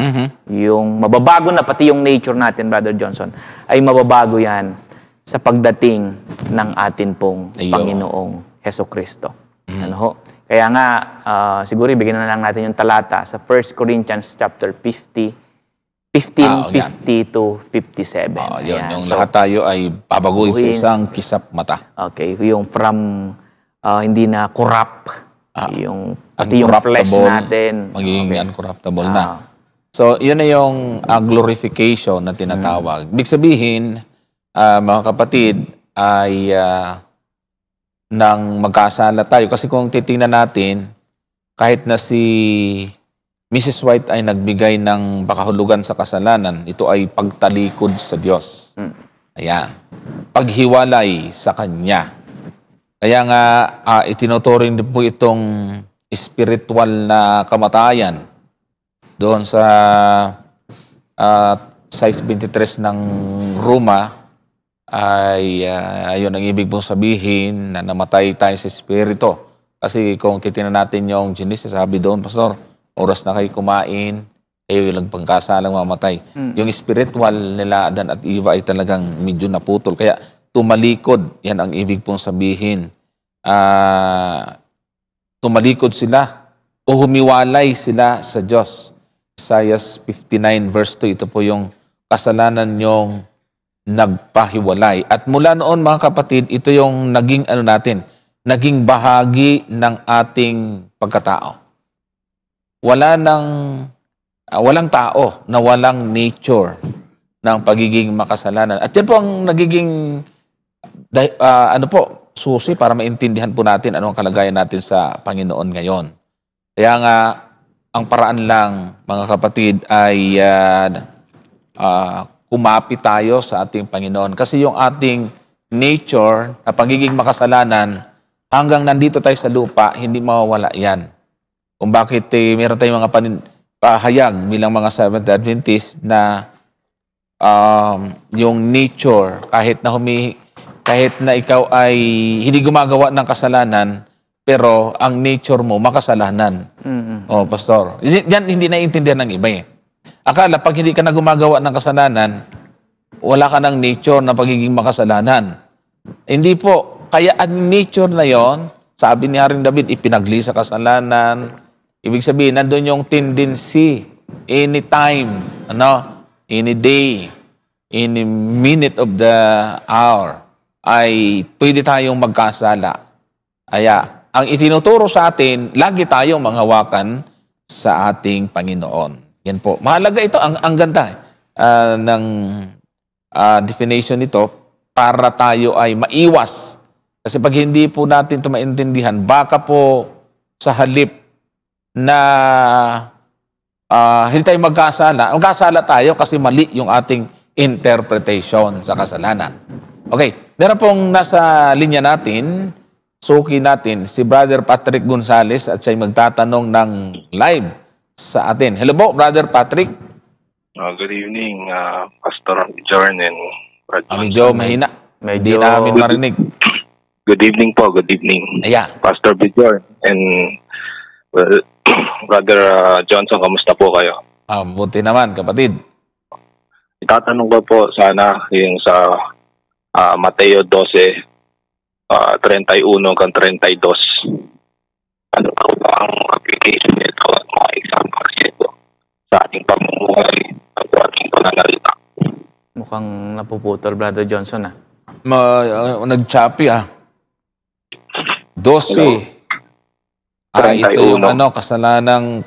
[SPEAKER 2] yung mababago na pati yung nature natin, Brother Johnson, ay mababago yan sa pagdating ng atin pong Panginoong Hesukristo. Ano ho? Kaya nga, siguro ibigyan na lang natin yung talata sa 1 Corinthians chapter 15, 50 to 57.
[SPEAKER 1] Yung lahat tayo ay babaguhin sa isang kisap mata.
[SPEAKER 2] Okay, yung from hindi na corrupt, yung pati yung flesh natin.
[SPEAKER 1] Magiging uncorruptible na. So, yun na yung glorification na tinatawag. Ibig sabihin, mga kapatid, ay nang magkasala tayo. Kasi kung titingnan natin, kahit na si Mrs. White ay nagbigay ng pakahulugan sa kasalanan, ito ay pagtalikod sa Diyos. Ayan. Paghiwalay sa Kanya. Kaya nga, itinuturing din po itong spiritual na kamatayan doon sa size 23 ng Roma ay ayun ang ibig pong sabihin na namatay tayo sa espiritu. Kasi kung titingnan natin yung Genesis, sabi doon, Pastor, oras na kayo kumain, kayo yung pangkasalang mamatay. Yung spiritual nila Adan at Eva ay talagang medyo naputol. Kaya tumalikod, yan ang ibig pong sabihin. Tumalikod sila o humiwalay sila sa Diyos. Isaiah 59 verse 2, ito po yung kasalanan niyong nagpahiwalay. At mula noon mga kapatid, ito yung naging naging bahagi ng ating pagkatao. Walang tao na walang nature ng pagiging makasalanan. At yan po ang nagiging susi para maintindihan po natin ano ang kalagayan natin sa Panginoon ngayon. Kaya nga, ang paraan lang, mga kapatid, ay kumapit tayo sa ating Panginoon. Kasi yung ating nature na pagiging makasalanan, hanggang nandito tayo sa lupa, hindi mawawala yan. Kung bakit meron tayong mga pahayag bilang mga Seventh Adventist na yung nature, kahit na ikaw ay hindi gumagawa ng kasalanan, pero ang nature mo, makasalanan. Oh, Pastor. Yan hindi naiintindihan ng iba eh. Akala, pag hindi ka na gumagawa ng kasalanan, wala ka ng nature na pagiging makasalanan. Hindi po. Kaya ang nature na yon, sabi ni Haring David, ipinagli sa kasalanan. Ibig sabihin, nandun yung tendency, anytime, any day, any minute of the hour, ay pwede tayong magkasala. Kaya, ang itinuturo sa atin, lagi tayong manghawakan sa ating Panginoon. Yan po. Mahalaga ito. Ang ganda ng definition nito para tayo ay maiwas. Kasi pag hindi po natin ito maintindihan, baka po sa halip na hindi tayo magkasala tayo kasi mali yung ating interpretation sa kasalanan. Okay. Meron pong nasa linya natin, suki natin, si Brother Patrick Gonzales at siya'y magtatanong ng live sa atin. Hello po, Brother Patrick.
[SPEAKER 4] Good evening, Pastor Jorn and Brother
[SPEAKER 1] Medyo mahina. Hindi namin marinig.
[SPEAKER 4] Good evening po, good evening.
[SPEAKER 1] Ayan.
[SPEAKER 4] Pastor Bjorn and Brother Johnson, kamusta po kayo?
[SPEAKER 1] Buti naman, kapatid.
[SPEAKER 4] Itatanong ko po sana yung sa Mateo 12, 31 hanggang 32. Ano ba ang application nito at mga examples nito sa ating pamumuhay at ating pananalita?
[SPEAKER 2] Mukhang napuputol, Brother Johnson,
[SPEAKER 1] Nag-choppy, 12. Ito yung kasalanang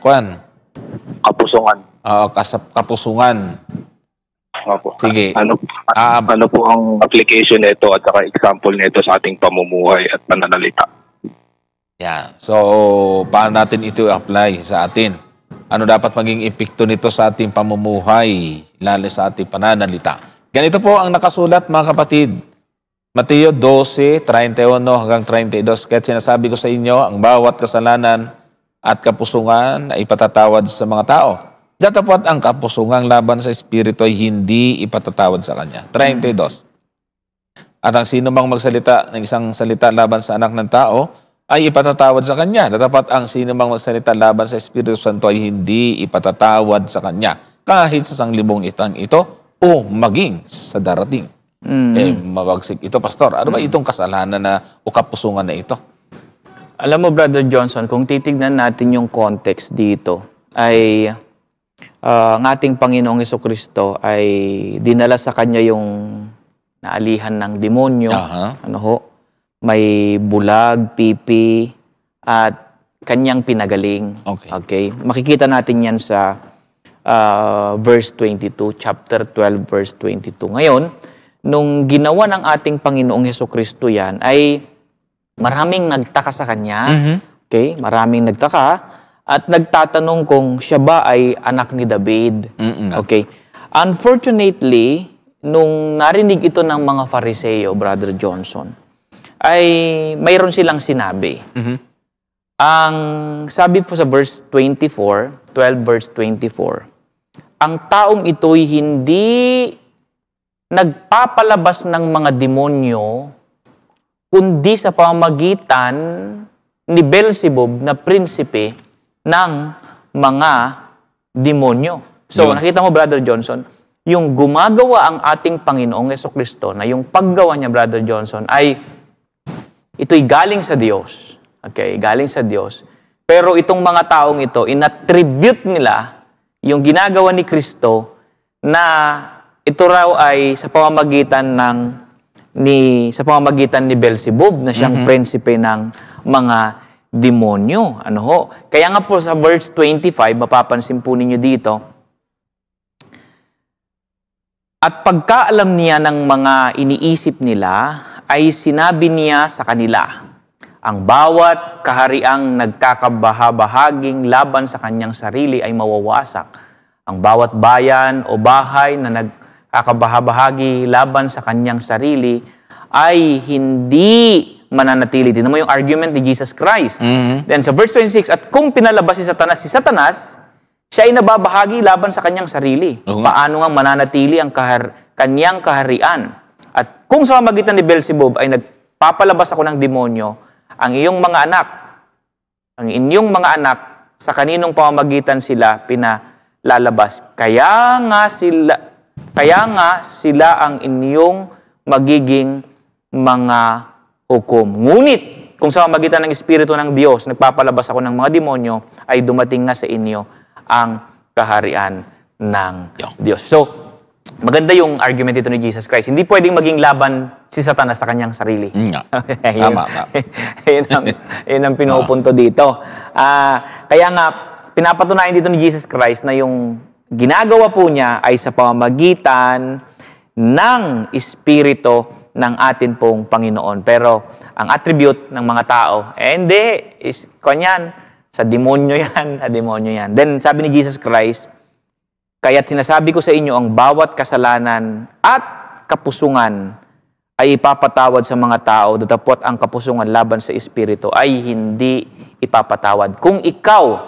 [SPEAKER 4] kapusungan.
[SPEAKER 1] Kapusungan.
[SPEAKER 4] Opo.
[SPEAKER 1] Sige.
[SPEAKER 4] Ano po ang application nito at saka example nito sa ating pamumuhay at pananalita?
[SPEAKER 1] Yeah. So, paano natin ito i-apply sa atin? Ano dapat maging epekto nito sa ating pamumuhay, lalo sa ating pananalita? Ganito po ang nakasulat, mga kapatid. Mateo 12, 31 hanggang 32. Kaya sinasabi ko sa inyo, ang bawat kasalanan at kapusungan ay ipatatawad sa mga tao. Datapot ang kapusungang laban sa Espiritu ay hindi ipatatawad sa Kanya. 32. At ang sino mang magsalita ng isang salita laban sa anak ng tao ay ipatatawad sa Kanya. Datapot ang sino mang magsalita laban sa Espiritu Santo ay hindi ipatatawad sa Kanya. Kahit sa 1,000 itang ito o maging sa darating. Mabagsik ito, Pastor. Ano ba itong kasalanan na o kapusungan na ito?
[SPEAKER 2] Alam mo, Brother Johnson, kung titignan natin yung context dito, ay ang ating Panginoong Jesucristo ay dinala sa Kanya yung naalihan ng demonyo. May bulag, pipi, at Kanyang pinagaling. Okay? Makikita natin yan sa verse 22, chapter 12, verse 22. Ngayon, nung ginawa ng ating Panginoong Jesucristo yan, ay maraming nagtaka sa kanya. Okay? Maraming nagtaka at nagtatanong kung siya ba ay anak ni David. Okay? Unfortunately, nung narinig ito ng mga Fariseo, Brother Johnson, ay mayroon silang sinabi. Ang sabi po sa verse 24, 12 verse 24, ang taong ito'y hindi nagpapalabas ng mga demonyo, kundi sa pamamagitan ni Beelzebub na prinsipe ng mga demonyo. So, nakita mo, Brother Johnson, yung gumagawa ang ating Panginoong Jesucristo, na yung paggawa niya, Brother Johnson, ay ito'y galing sa Diyos. Okay, galing sa Diyos. Pero itong mga taong ito, inattribute nila yung ginagawa ni Kristo na ito raw ay sa pamamagitan ni Beelzebub na siyang prinsipe ng mga demonyo. Ano ho? Kaya nga po sa verse 25, mapapansin po ninyo dito, at pagkaalam niya ng mga iniisip nila, ay sinabi niya sa kanila, ang bawat kahariang nagkakabahabahaging laban sa kanyang sarili ay mawawasak. Ang bawat bayan o bahay na nagkakabahabahagi laban sa kanyang sarili ay hindi mananatili. Tingnan mo yung argument ni Jesus Christ. Then sa verse 26, at kung pinalabas si Satanas, siya ay nababahagi laban sa kanyang sarili. Paano nga mananatili ang kanyang kaharian? At kung sa pamamagitan ni Beelzebub ay nagpapalabas ako ng demonyo, ang inyong mga anak, sa kaninong pamamagitan sila pinalalabas. Kaya nga sila ang inyong magiging mga hukom. Ngunit, kung sa pamamagitan ng Espiritu ng Diyos, nagpapalabas ako ng mga demonyo, ay dumating nga sa inyo ang kaharian ng Diyos. So, maganda yung argument dito ni Jesus Christ. Hindi pwedeng maging laban si Satanas sa kanyang sarili.
[SPEAKER 1] Tama.
[SPEAKER 2] Yun ang pinupunto dito. Kaya nga, pinapatunayan dito ni Jesus Christ na yung ginagawa po niya ay sa pamamagitan ng Espiritu ng atin pong Panginoon. Pero ang attribute ng mga tao, hindi, kanyan, sa demonyo yan. Then sabi ni Jesus Christ, kaya't sinasabi ko sa inyo, ang bawat kasalanan at kapusungan ay ipapatawad sa mga tao, datapot ang kapusungan laban sa Espiritu ay hindi ipapatawad. Kung ikaw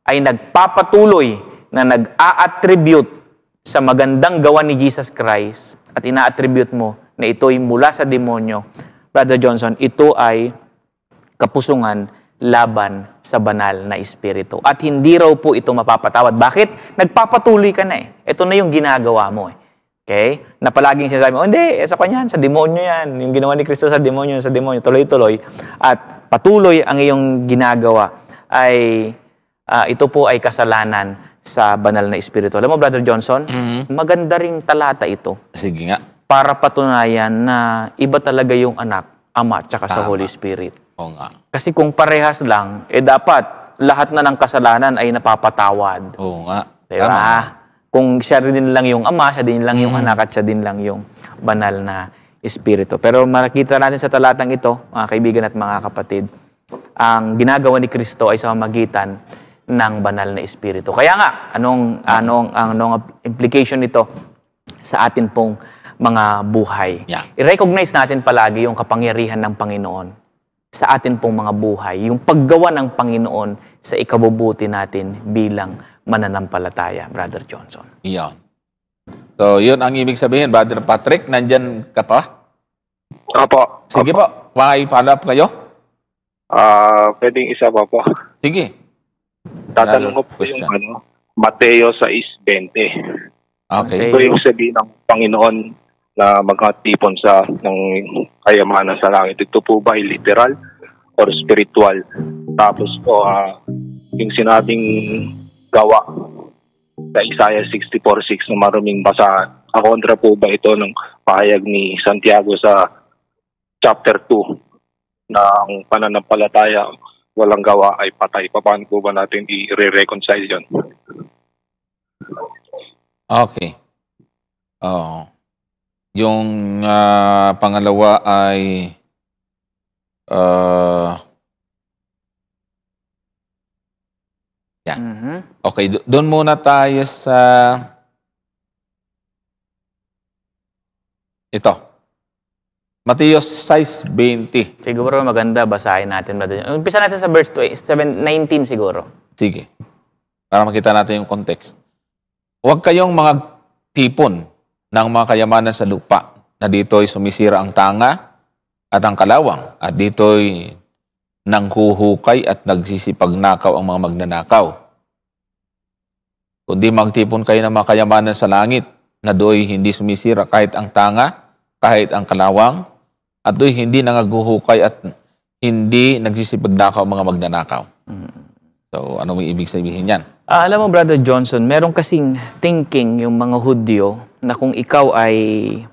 [SPEAKER 2] ay nagpapatuloy na nag-a-attribute sa magandang gawa ni Jesus Christ at ina-attribute mo na ito'y mula sa demonyo, Brother Johnson, ito ay kapusungan laban sa banal na Espiritu. At hindi raw po ito mapapatawad. Bakit? Nagpapatuloy ka na eh. Ito na yung ginagawa mo eh. Okay? Na palaging sinasabi mo, hindi, sa kanya, sa demonyo yan. Yung ginawa ni Kristo sa demonyo, tuloy-tuloy. At patuloy ang iyong ginagawa ay ito po ay kasalanan sa banal na Espiritu. Alam mo, Brother Johnson, maganda ring talata ito.
[SPEAKER 1] Sige nga.
[SPEAKER 2] Para patunayan na iba talaga yung anak, Ama, tsaka sa Holy Spirit.
[SPEAKER 1] Oo nga.
[SPEAKER 2] Kasi kung parehas lang, dapat lahat na ng kasalanan ay napapatawad.
[SPEAKER 1] Oo nga.
[SPEAKER 2] Diba? Kung siya din lang yung Ama, siya din lang yung anak, at siya din lang yung banal na Espiritu. Pero makikita natin sa talatang ito, mga kaibigan at mga kapatid, ang ginagawa ni Kristo ay sa pamamagitan ng banal na Espiritu. Kaya nga, anong implication nito sa atin pong mga buhay? I-recognize natin palagi yung kapangyarihan ng Panginoon sa atin pong mga buhay, yung paggawa ng Panginoon sa ikabubuti natin bilang mananampalataya, Brother Johnson.
[SPEAKER 1] Iyon. So, yun ang ibig sabihin. Brother Patrick, nandyan ka pa?
[SPEAKER 4] Opo.
[SPEAKER 1] Sige po. Follow up kayo?
[SPEAKER 4] Pwedeng isa pa po.
[SPEAKER 1] Sige.
[SPEAKER 4] Tatanong ko po yung Mateo 6:20.
[SPEAKER 1] Okay.
[SPEAKER 4] Ito yung sabihin ng Panginoon na magkatipon ng kayamanan sa langit. Ito po ba ay literal or spiritual? Tapos po, yung sinabing gawa sa Isaiah 64:6 na maruming basahan. Kontra po ba ito ng pahayag ni Santiago sa chapter 2 na ang pananampalataya walang gawa ay patay? Paano po ba natin i-reconcile yun?
[SPEAKER 1] Okay. Yung pangalawa ay Yan.
[SPEAKER 2] Mhm.
[SPEAKER 1] Okay, doon muna tayo sa ito. Mateo 6:20.
[SPEAKER 2] Siguro maganda basahin natin. Umpisa natin sa verse 19 siguro.
[SPEAKER 1] Sige. Para makita natin yung context. Huwag kayong mga tipon ng mga kayamanan sa lupa na dito'y sumisira ang tanga at ang kalawang at dito'y nanghuhukay at nagsisipagnakaw ang mga magnanakaw. Kundi magtipon kayo ng mga kayamanan sa langit na do'y hindi sumisira kahit ang tanga, kahit ang kalawang, at do'y hindi nangaguhukay at hindi nagsisipagnakaw ang mga magnanakaw. So, ano may ibig sabihin yan?
[SPEAKER 2] Alam mo, Brother Johnson, meron kasing thinking yung mga Hudyo na kung ikaw ay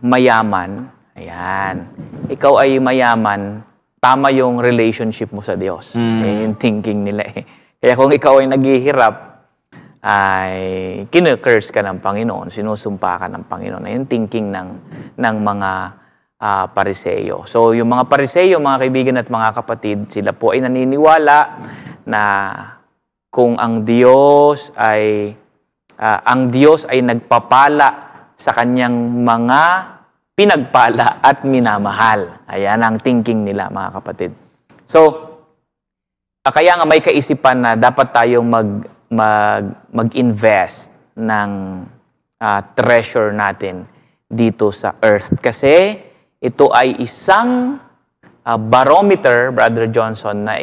[SPEAKER 2] mayaman, ayan, ikaw ay mayaman, tama yung relationship mo sa Diyos. Yan yung thinking nila eh. Kaya kung ikaw ay naghihirap, ay kinukurse ka ng Panginoon, sinusumpa ka ng Panginoon. Yung thinking ng mga Pariseyo. So, yung mga Pariseyo, mga kaibigan at mga kapatid, sila po ay naniniwala na kung ang Diyos ay nagpapala sa kanyang mga pinagpala at minamahal. Ayan ang thinking nila, mga kapatid. So, kaya nga may kaisipan na dapat tayong mag-invest ng treasure natin dito sa earth. Kasi ito ay isang barometer, Brother Johnson, na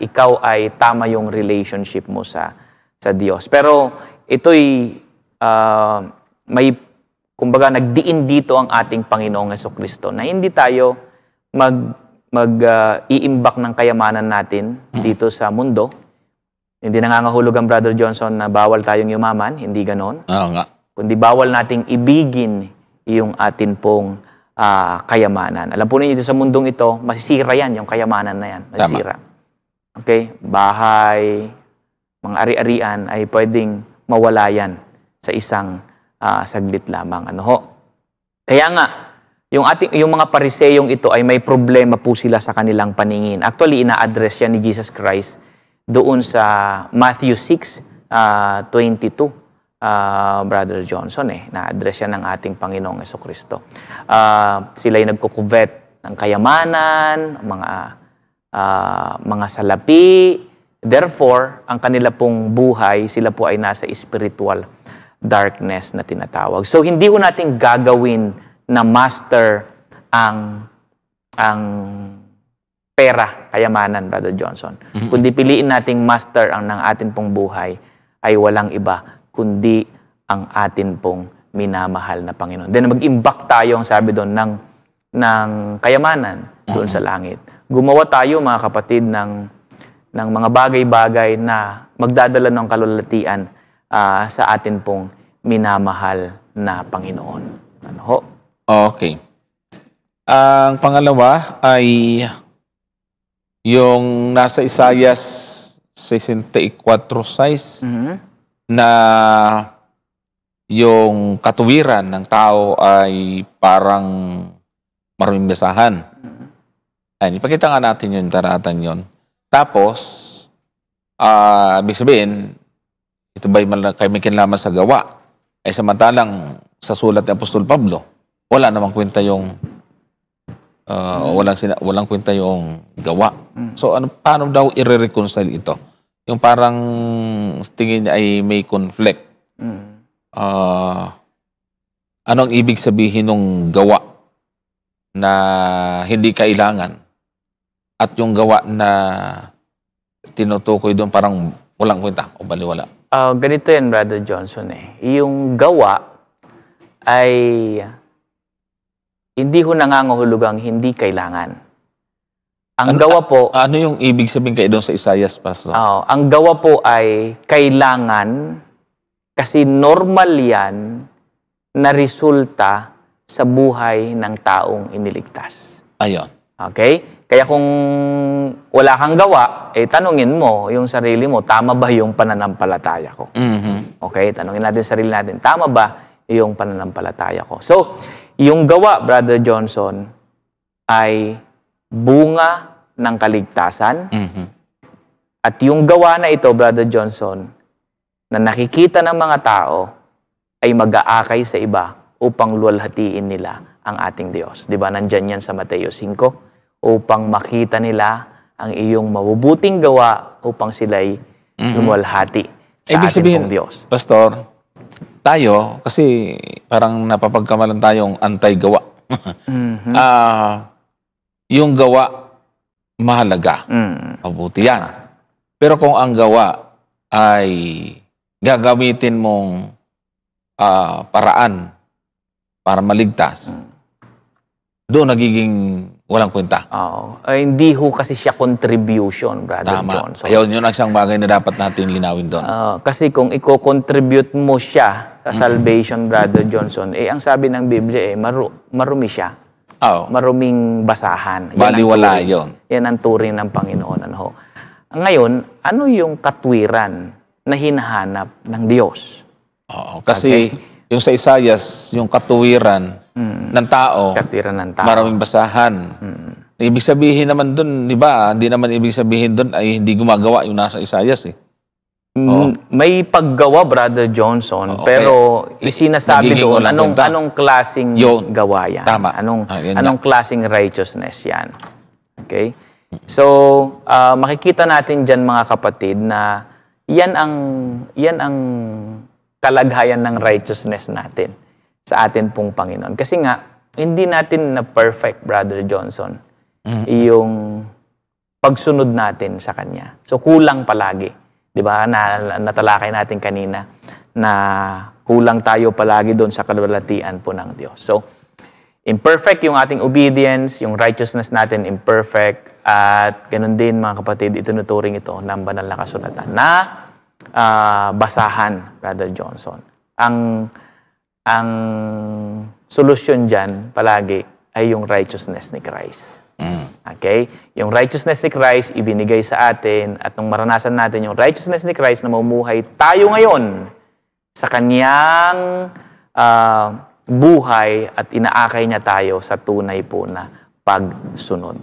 [SPEAKER 2] ikaw ay tama yung relationship mo sa Diyos. Pero ito'y may, kumbaga, nagdiin dito ang ating Panginoong Jesucristo na hindi tayo iimbak ng kayamanan natin dito sa mundo. Hindi nangangahulog ang Brother Johnson na bawal tayong yumaman, hindi ganon.
[SPEAKER 1] Oo nga.
[SPEAKER 2] Kundi bawal nating ibigin yung atin pong kayamanan. Alam po ninyo, sa mundong ito, masisira yan, yung kayamanan na yan. Masisira. Tama. Okay? Bahay, mga ari-arian ay pwedeng mawala yan sa isang saglit lamang. Ano ho? Kaya nga, yung mga Pariseyong ito ay may problema po sila sa kanilang paningin. Actually, ina-address yan ni Jesus Christ doon sa Matthew 6:22. Brother Johnson, na-address yan ng ating Panginoong Jesucristo. Sila'y nagkukuvet ng kayamanan, mga salapi. Therefore, ang kanila pong buhay, sila po ay nasa spiritual darkness na tinatawag. So, hindi ko natin gagawin na master ang pera, kayamanan, Brother Johnson. Kundi piliin nating master ang ng atin pong buhay ay walang iba kundi ang atin pong minamahal na Panginoon. Then mag-imbak tayo, ang sabi doon, ng kayamanan doon sa langit. Gumawa tayo, mga kapatid, ng mga bagay-bagay na magdadala ng kalulatian sa atin pong minamahal na Panginoon. Ano ho?
[SPEAKER 1] Okay. Ang pangalawa ay yung nasa Isaiah 64:6 na yung katuwiran ng tao ay parang maraming basahan. Ayan, ipakita nga natin yung taratan yun. Tapos, ibig sabihin, ito ba'y may kinalaman sa gawa? Ay samantalang sa sulat ni Apostol Pablo, wala namang kwenta yung walang kwenta yung gawa. So, paano daw i-reconcile ito? Yung parang tingin niya ay may conflict. Anong ibig sabihin ng gawa na hindi kailangan at yung gawa na tinutukoy doon parang walang kwenta o baliwala?
[SPEAKER 2] Ganito yan, Brother Johnson. Yung gawa ay hindi ho nangangahulugang hindi kailangan. Ang gawa po...
[SPEAKER 1] Ano yung ibig sabihin kayo doon sa Isaiah, Pastor?
[SPEAKER 2] Ang gawa po ay kailangan kasi normal yan na resulta sa buhay ng taong iniligtas.
[SPEAKER 1] Ayun.
[SPEAKER 2] Okay? Kaya kung wala kang gawa, tanungin mo yung sarili mo, tama ba yung pananampalataya ko? Okay? Tanungin natin sarili natin, tama ba yung pananampalataya ko? So, yung gawa, Brother Johnson, ay bunga ng kaligtasan.
[SPEAKER 1] Mhm.
[SPEAKER 2] At yung gawa na ito, Brother Johnson, na nakikita ng mga tao ay mag-aakay sa iba upang luwalhatiin nila ang ating Diyos. Di ba? Nandyan yan sa Mateo 5, upang makita nila ang iyong mabubuting gawa upang sila'y luwalhati sa
[SPEAKER 1] Ibig
[SPEAKER 2] ating
[SPEAKER 1] sabihin,
[SPEAKER 2] pong Diyos.
[SPEAKER 1] Pastor, tayo, kasi parang napapagkamalan tayong anti-gawa. Yung gawa, mahalaga. Mabuti yan. Pero kung ang gawa ay gagamitin mong paraan para maligtas, doon nagiging walang kwenta.
[SPEAKER 2] Oo. Ay, hindi ho kasi siya contribution, Brother
[SPEAKER 1] Tama.
[SPEAKER 2] Johnson.
[SPEAKER 1] Ayun, yun ang isang bagay na dapat natin linawin doon.
[SPEAKER 2] Kasi kung i-contribute mo siya sa salvation, Brother Johnson, ang sabi ng Biblia, marumi siya.
[SPEAKER 1] Oo.
[SPEAKER 2] Maruming basahan.
[SPEAKER 1] Baliwala yun.
[SPEAKER 2] Yan ang turing ng Panginoon. Ngayon, ano yung katwiran na hinahanap ng Diyos?
[SPEAKER 1] Oo. Kasi yung sa Isaias, yung katuwiran ng tao,
[SPEAKER 2] Katwiran ng tao.
[SPEAKER 1] maraming basahan. Ibig sabihin naman doon, di ba? Hindi naman ibig sabihin doon ay hindi gumagawa yung nasa Isaias eh.
[SPEAKER 2] May paggawa, Brother Johnson,
[SPEAKER 1] Oo,
[SPEAKER 2] pero isinasabi
[SPEAKER 1] nagiging
[SPEAKER 2] doon,
[SPEAKER 1] walang kwenta.
[SPEAKER 2] anong klaseng
[SPEAKER 1] Yun.
[SPEAKER 2] gawa yan?
[SPEAKER 1] Tama. Yan
[SPEAKER 2] Anong klaseng righteousness yan? Okay? So, makikita natin dyan, mga kapatid, na yan ang kalagayan ng righteousness natin sa atin pong Panginoon. Kasi nga, hindi natin na perfect, Brother Johnson, yung pagsunod natin sa Kanya. So, kulang palagi. Di ba? Natalakay natin kanina na kulang tayo palagi doon sa kaluwalhatian po ng Diyos. So, imperfect yung ating obedience, yung righteousness natin imperfect, at ganun din, mga kapatid, itinuturing ito ng banal na kasulatan na basahan, Brother Johnson. Ang solusyon dyan palagi ay yung righteousness ni Christ. Okay? Yung righteousness ni Christ ibinigay sa atin, at nung maranasan natin yung righteousness ni Christ, na mamumuhay tayo ngayon sa Kanyang buhay, at inaakay niya tayo sa tunay po na pagsunod.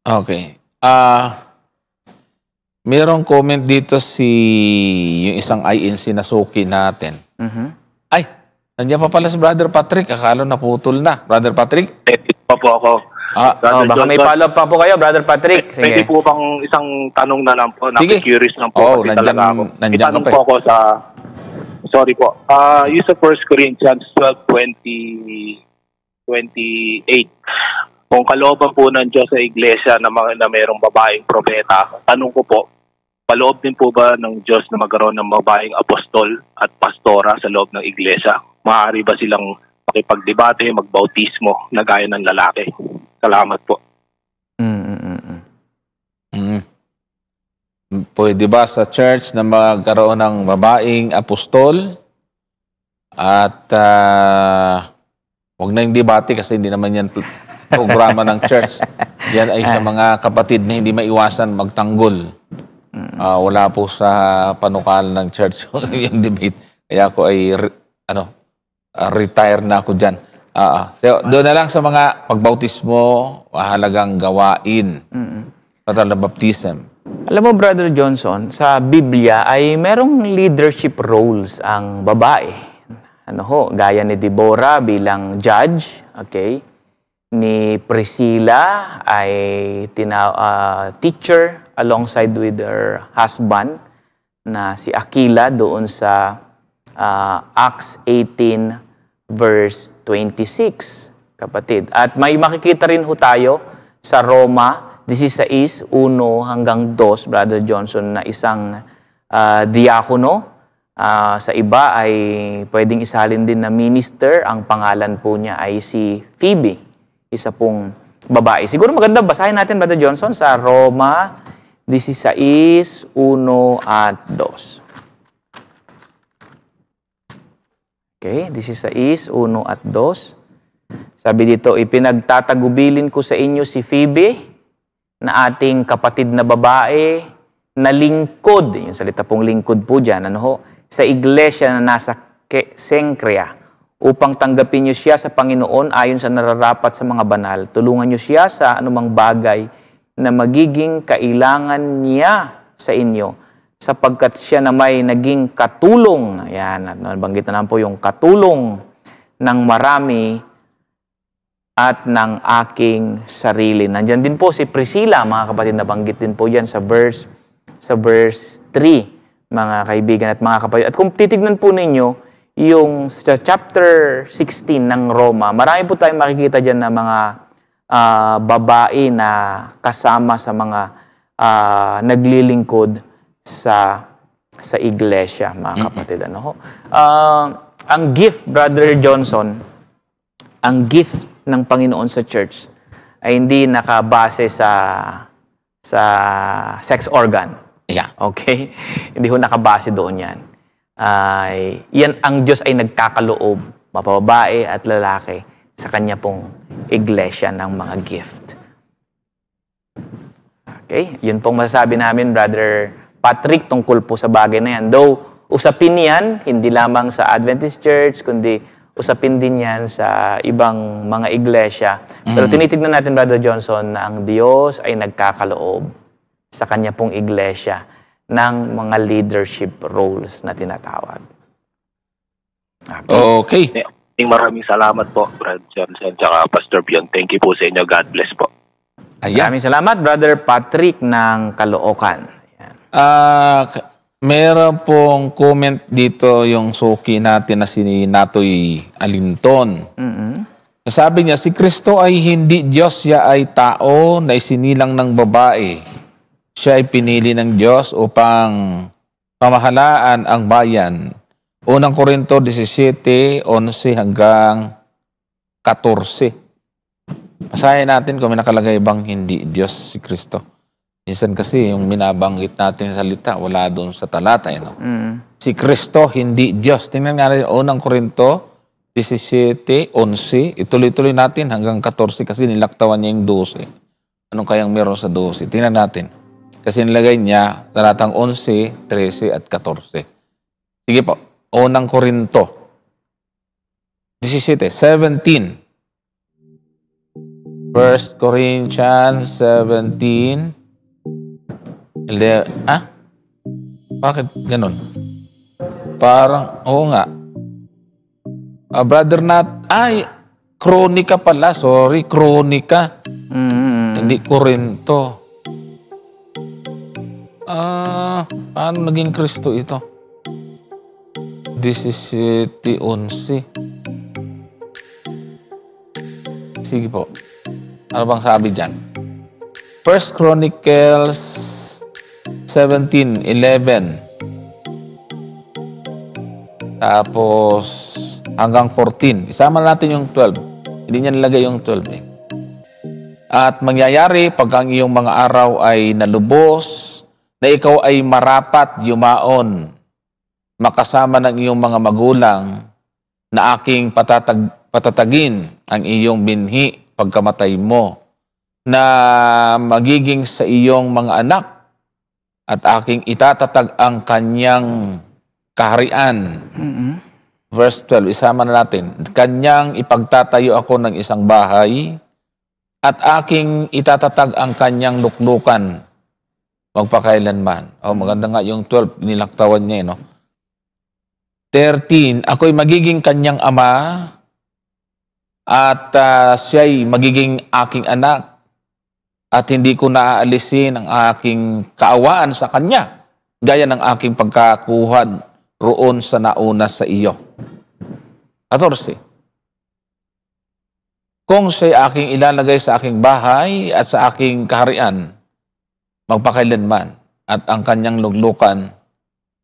[SPEAKER 1] Okay. Merong comment dito yung isang INC na suki natin. Ay, nandiyan pa pala si Brother Patrick. Akala naputol na. Brother Patrick?
[SPEAKER 4] Edit pa po ako.
[SPEAKER 2] Baka may follow-up pa po kayo, Brother Patrick.
[SPEAKER 4] Pwede po bang isang tanong na lang po?
[SPEAKER 1] Sige.
[SPEAKER 4] Curious lang po kasi talaga ako.
[SPEAKER 1] Nandiyan
[SPEAKER 4] Itanong
[SPEAKER 1] ka pa
[SPEAKER 4] po ako sa... Sorry po. Yung sa 1 Corinthians 12:28. Kung kalooban po ng Diyos sa iglesia na mayroong babaeng propeta, tanong ko po, paloob din po ba ng Diyos na magkaroon ng babaeng apostol at pastora sa loob ng iglesia? Maaari ba silang makipagdebate, magbautismo na gaya ng lalaki? Salamat po.
[SPEAKER 1] Pwede ba sa church na magkaroon ng babaeng apostol? At huwag na yung debate kasi hindi naman yan programa ng church. Yan ay sa mga kapatid na hindi maiwasan magtanggol. Wala po sa panukal ng church yung debate. Kaya ako ay retire na ako dyan. So, doon na lang sa mga pagbautismo, mahalagang gawain. Total na baptism.
[SPEAKER 2] Alam mo, Brother Johnson, sa Biblia ay merong leadership roles ang babae. Gaya ni Deborah bilang judge, okay? Ni Priscilla ay teacher alongside with her husband na si Aquila doon sa Acts 18 verse 26, kapatid. At may makikita rin ho tayo sa Roma 16:1 hanggang 2, Brother Johnson, na isang diakono. Sa iba ay pwedeng isalin din na minister. Ang pangalan po niya ay si Phoebe. Isa pong babae. Siguro maganda basahin natin, Brother Johnson, sa Roma 16:1 at 2. Okay, 16:1 at 2. Sabi dito, ipinagtatagubilin ko sa inyo si Phoebe, na ating kapatid na babae, na lingkod, yung salita pong lingkod po dyan, sa iglesia na nasa Cenchrea, upang tanggapin niyo siya sa Panginoon ayon sa nararapat sa mga banal. Tulungan niyo siya sa anumang bagay na magiging kailangan niya sa inyo, sapagkat siya na may naging katulong. Ayan, nabanggit na po yung katulong ng marami at ng aking sarili. Nandyan din po si Priscilla, mga kapatid, nabanggit din po yan sa verse 3, mga kaibigan at mga kapatid. At kung titignan po ninyo, yung sa chapter 16 ng Roma, marami po tayong makikita dyan na mga babae na kasama sa mga naglilingkod sa iglesia, mga kapatid. Ang gift, Brother Johnson, ang gift ng Panginoon sa church ay hindi nakabase sa sex organ.
[SPEAKER 1] Yeah.
[SPEAKER 2] Okay? Hindi ho nakabase doon yan. Yan ang Diyos ay nagkakaloob, mapababae at lalaki, sa kanya pong iglesia ng mga gift. Okay? Yun pong masasabi namin, Brother Patrick, tungkol po sa bagay na yan. Though, usapin yan, hindi lamang sa Adventist Church, kundi usapin din yan sa ibang mga iglesia. Pero tinitignan natin, Brother Johnson, na ang Diyos ay nagkakaloob sa kanya pong iglesia ng mga leadership roles na tinatawag.
[SPEAKER 1] Okay.
[SPEAKER 4] Maraming salamat po, Brad Johnson, tsaka Pastor Pion. Thank you po sa inyo. God bless po.
[SPEAKER 1] Ayan.
[SPEAKER 2] Maraming salamat, Brother Patrick ng Caloocan. Ayan.
[SPEAKER 1] Meron pong comment dito yung suki natin na si Natoy Alinton. Sabi niya, si Kristo ay hindi Diyos, siya ay tao na isinilang ng babae. Siya ay pinili ng Diyos upang pamahalaan ang bayan. Unang Korinto 17:11 hanggang 14. Basahin natin kung may nakalagay bang hindi Diyos si Kristo. Minsan kasi yung minabanggit natin sa salita, wala doon sa talata. Si Kristo, hindi Diyos. Tingnan nga natin, unang Korinto 17:11. Ituloy-tuloy natin hanggang 14 kasi nilaktawan niya yung 12. Anong kayang meron sa 12? Tingnan natin. Kasi nilagay niya talatang 11, 13 at 14. Sige po. Unang Korinto 17. 1 Corinthians 17. Bakit ganun? Parang, oo nga. Brother Nat, Kronika pala. Sorry, Kronika. Hindi Korinto. Paano naging Kristo ito? 17:11. Sige po. Ano bang sabi dyan? 1 Chronicles 17:11. Tapos hanggang 14. Isama natin yung 12. Hindi niya nilagay yung 12 eh. At mangyayari pag ang iyong mga araw ay nalubos, na ikaw ay marapat yumaon, makasama ng iyong mga magulang, na aking patatagin ang iyong binhi pagkamatay mo, na magiging sa iyong mga anak, at aking itatatag ang kanyang kaharian. Verse 12, isama na natin. Kanyang ipagtatayo ako ng isang bahay, at aking itatatag ang kanyang luklukan magpakailanman. Maganda nga yung 12, nilaktawan niya, no? 13, ako'y magiging kanyang ama, at siya'y magiging aking anak, at hindi ko naaalisin ang aking kaawaan sa kanya, gaya ng aking pagkakuhan roon sa nauna sa iyo. 14, kung siya'y aking ilalagay sa aking bahay at sa aking kaharian, magpakailanman, at ang kanyang luglukan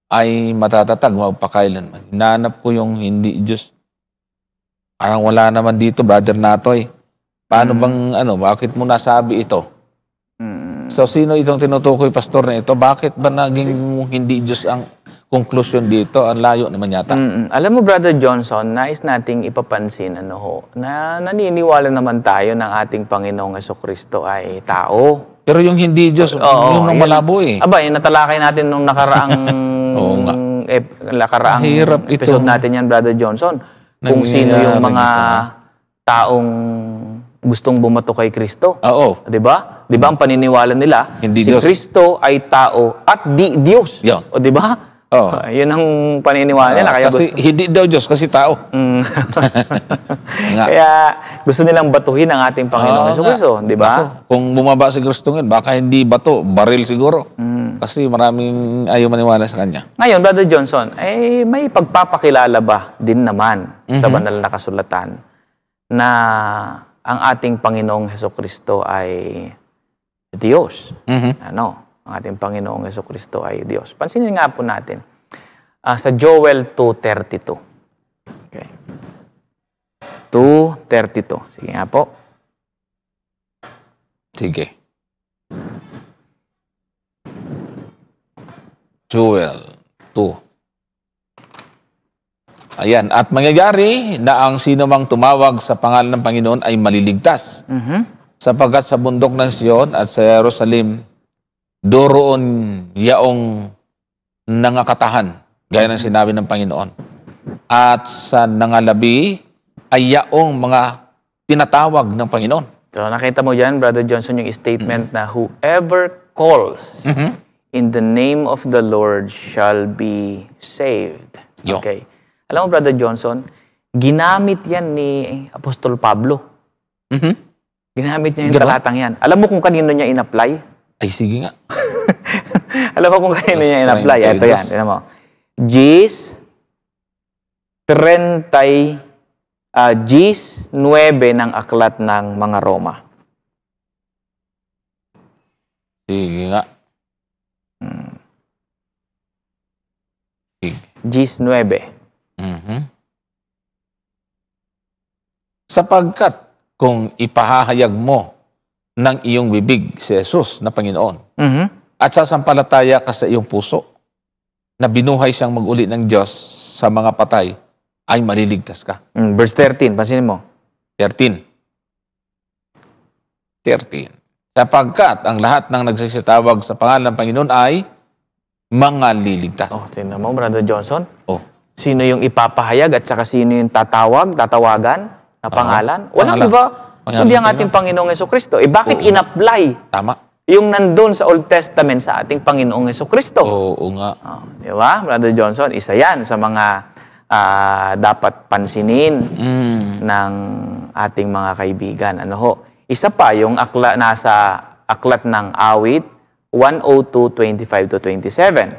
[SPEAKER 1] ay matatatag magpakailanman. Hinanap ko yung hindi Diyos. Parang wala naman dito, Brother Natoy. Paano bang, bakit mo nasabi ito? So, sino itong tinutukoy, Pastor, na ito? Bakit ba naging hindi Diyos ang conclusion dito? Ang layo naman yata.
[SPEAKER 2] Alam mo, Brother Johnson, nais nating ipapansin, na naniniwala naman tayo ng ating Panginoong Jesucristo ay tao.
[SPEAKER 1] Pero yung hindi Diyos, yun ang malabo eh.
[SPEAKER 2] Natalakay natin nung nakaraang nakaraang
[SPEAKER 1] Hirap
[SPEAKER 2] episode
[SPEAKER 1] ito.
[SPEAKER 2] natin yan, Brother Johnson. kung sino yung
[SPEAKER 1] Nangyayari
[SPEAKER 2] mga
[SPEAKER 1] ito.
[SPEAKER 2] taong gustong bumato kay Kristo.
[SPEAKER 1] Oo.
[SPEAKER 2] Di ba? Di ba ang paniniwala nila,
[SPEAKER 1] Hindi
[SPEAKER 2] si
[SPEAKER 1] Diyos.
[SPEAKER 2] Kristo ay tao at di Diyos.
[SPEAKER 1] Yun.
[SPEAKER 2] O di ba?
[SPEAKER 1] Oo.
[SPEAKER 2] Yun ang paniniwala nila. Kaya
[SPEAKER 1] kasi
[SPEAKER 2] gusto,
[SPEAKER 1] hindi daw Diyos, kasi tao. Nga.
[SPEAKER 2] kaya gusto nilang batuhin ang ating Panginoong
[SPEAKER 1] Oo
[SPEAKER 2] Jesucristo.
[SPEAKER 1] nga.
[SPEAKER 2] Di ba?
[SPEAKER 1] Ako, kung bumaba si Kristo ngayon, baka hindi bato, baril siguro. Kasi maraming ayaw maniwala sa kanya.
[SPEAKER 2] Ngayon, Brother Johnson, may pagpapakilala ba din naman sa banal na kasulatan na ang ating Panginoong Jesucristo ay Diyos? Ano? Ang ating Panginoong Jesucristo ay Diyos. Pansinin nga po natin sa Joel 2:32. Okay. 2:32. Sige nga po.
[SPEAKER 1] Sige. Joel 2. Ayan. At mangyayari na ang sino mang tumawag sa pangalan ng Panginoon ay maliligtas. Sapagkat sa bundok ng Sion at sa Jerusalem, doroon yaong nangakatahan, gaya ng sinabi ng Panginoon. At sa nangalabi ay yaong mga tinatawag ng Panginoon.
[SPEAKER 2] So nakita mo dyan, Brother Johnson, yung statement na whoever calls in the name of the Lord shall be saved.
[SPEAKER 1] Yo.
[SPEAKER 2] Okay. Alam mo, Brother Johnson, ginamit yan ni Apostol Pablo. Ginamit niya yung
[SPEAKER 1] Ganon?
[SPEAKER 2] talatang yan. Alam mo kung kanino niya in-apply?
[SPEAKER 1] Ay, sige nga.
[SPEAKER 2] Alam mo kung kanino niya in-apply?
[SPEAKER 1] Trying to
[SPEAKER 2] Ito yan. Tignan mo. Gis 9 ng aklat ng mga Roma.
[SPEAKER 1] Sige nga. Sige.
[SPEAKER 2] Gis 9.
[SPEAKER 1] Sapagkat kung ipahahayag mo ng iyong bibig si Jesus na Panginoon at sasampalataya ka sa iyong puso na binuhay siyang mag-uli ng Diyos sa mga patay, ay maliligtas ka.
[SPEAKER 2] Verse 13, pansinin mo.
[SPEAKER 1] 13. Sapagkat ang lahat ng nagsisitawag sa pangalan ng Panginoon ay mga liligtas.
[SPEAKER 2] Oh, tingnan mo, Brother Johnson.
[SPEAKER 1] Oh.
[SPEAKER 2] Sino yung ipapahayag at saka sino yung tatawagan na pangalan? Walang
[SPEAKER 1] Pangalan.
[SPEAKER 2] iba.
[SPEAKER 1] Pangalan.
[SPEAKER 2] Kundi ang ating Panginoong Jesucristo. Bakit
[SPEAKER 1] Oo.
[SPEAKER 2] in-apply
[SPEAKER 1] Tama.
[SPEAKER 2] yung nandun sa Old Testament sa ating Panginoong Jesucristo?
[SPEAKER 1] Oo nga.
[SPEAKER 2] Oh, di ba, Brother Johnson? Isa yan sa mga dapat pansinin ng ating mga kaibigan. Ano ho? Isa pa, yung nasa aklat ng awit, 102:25-27.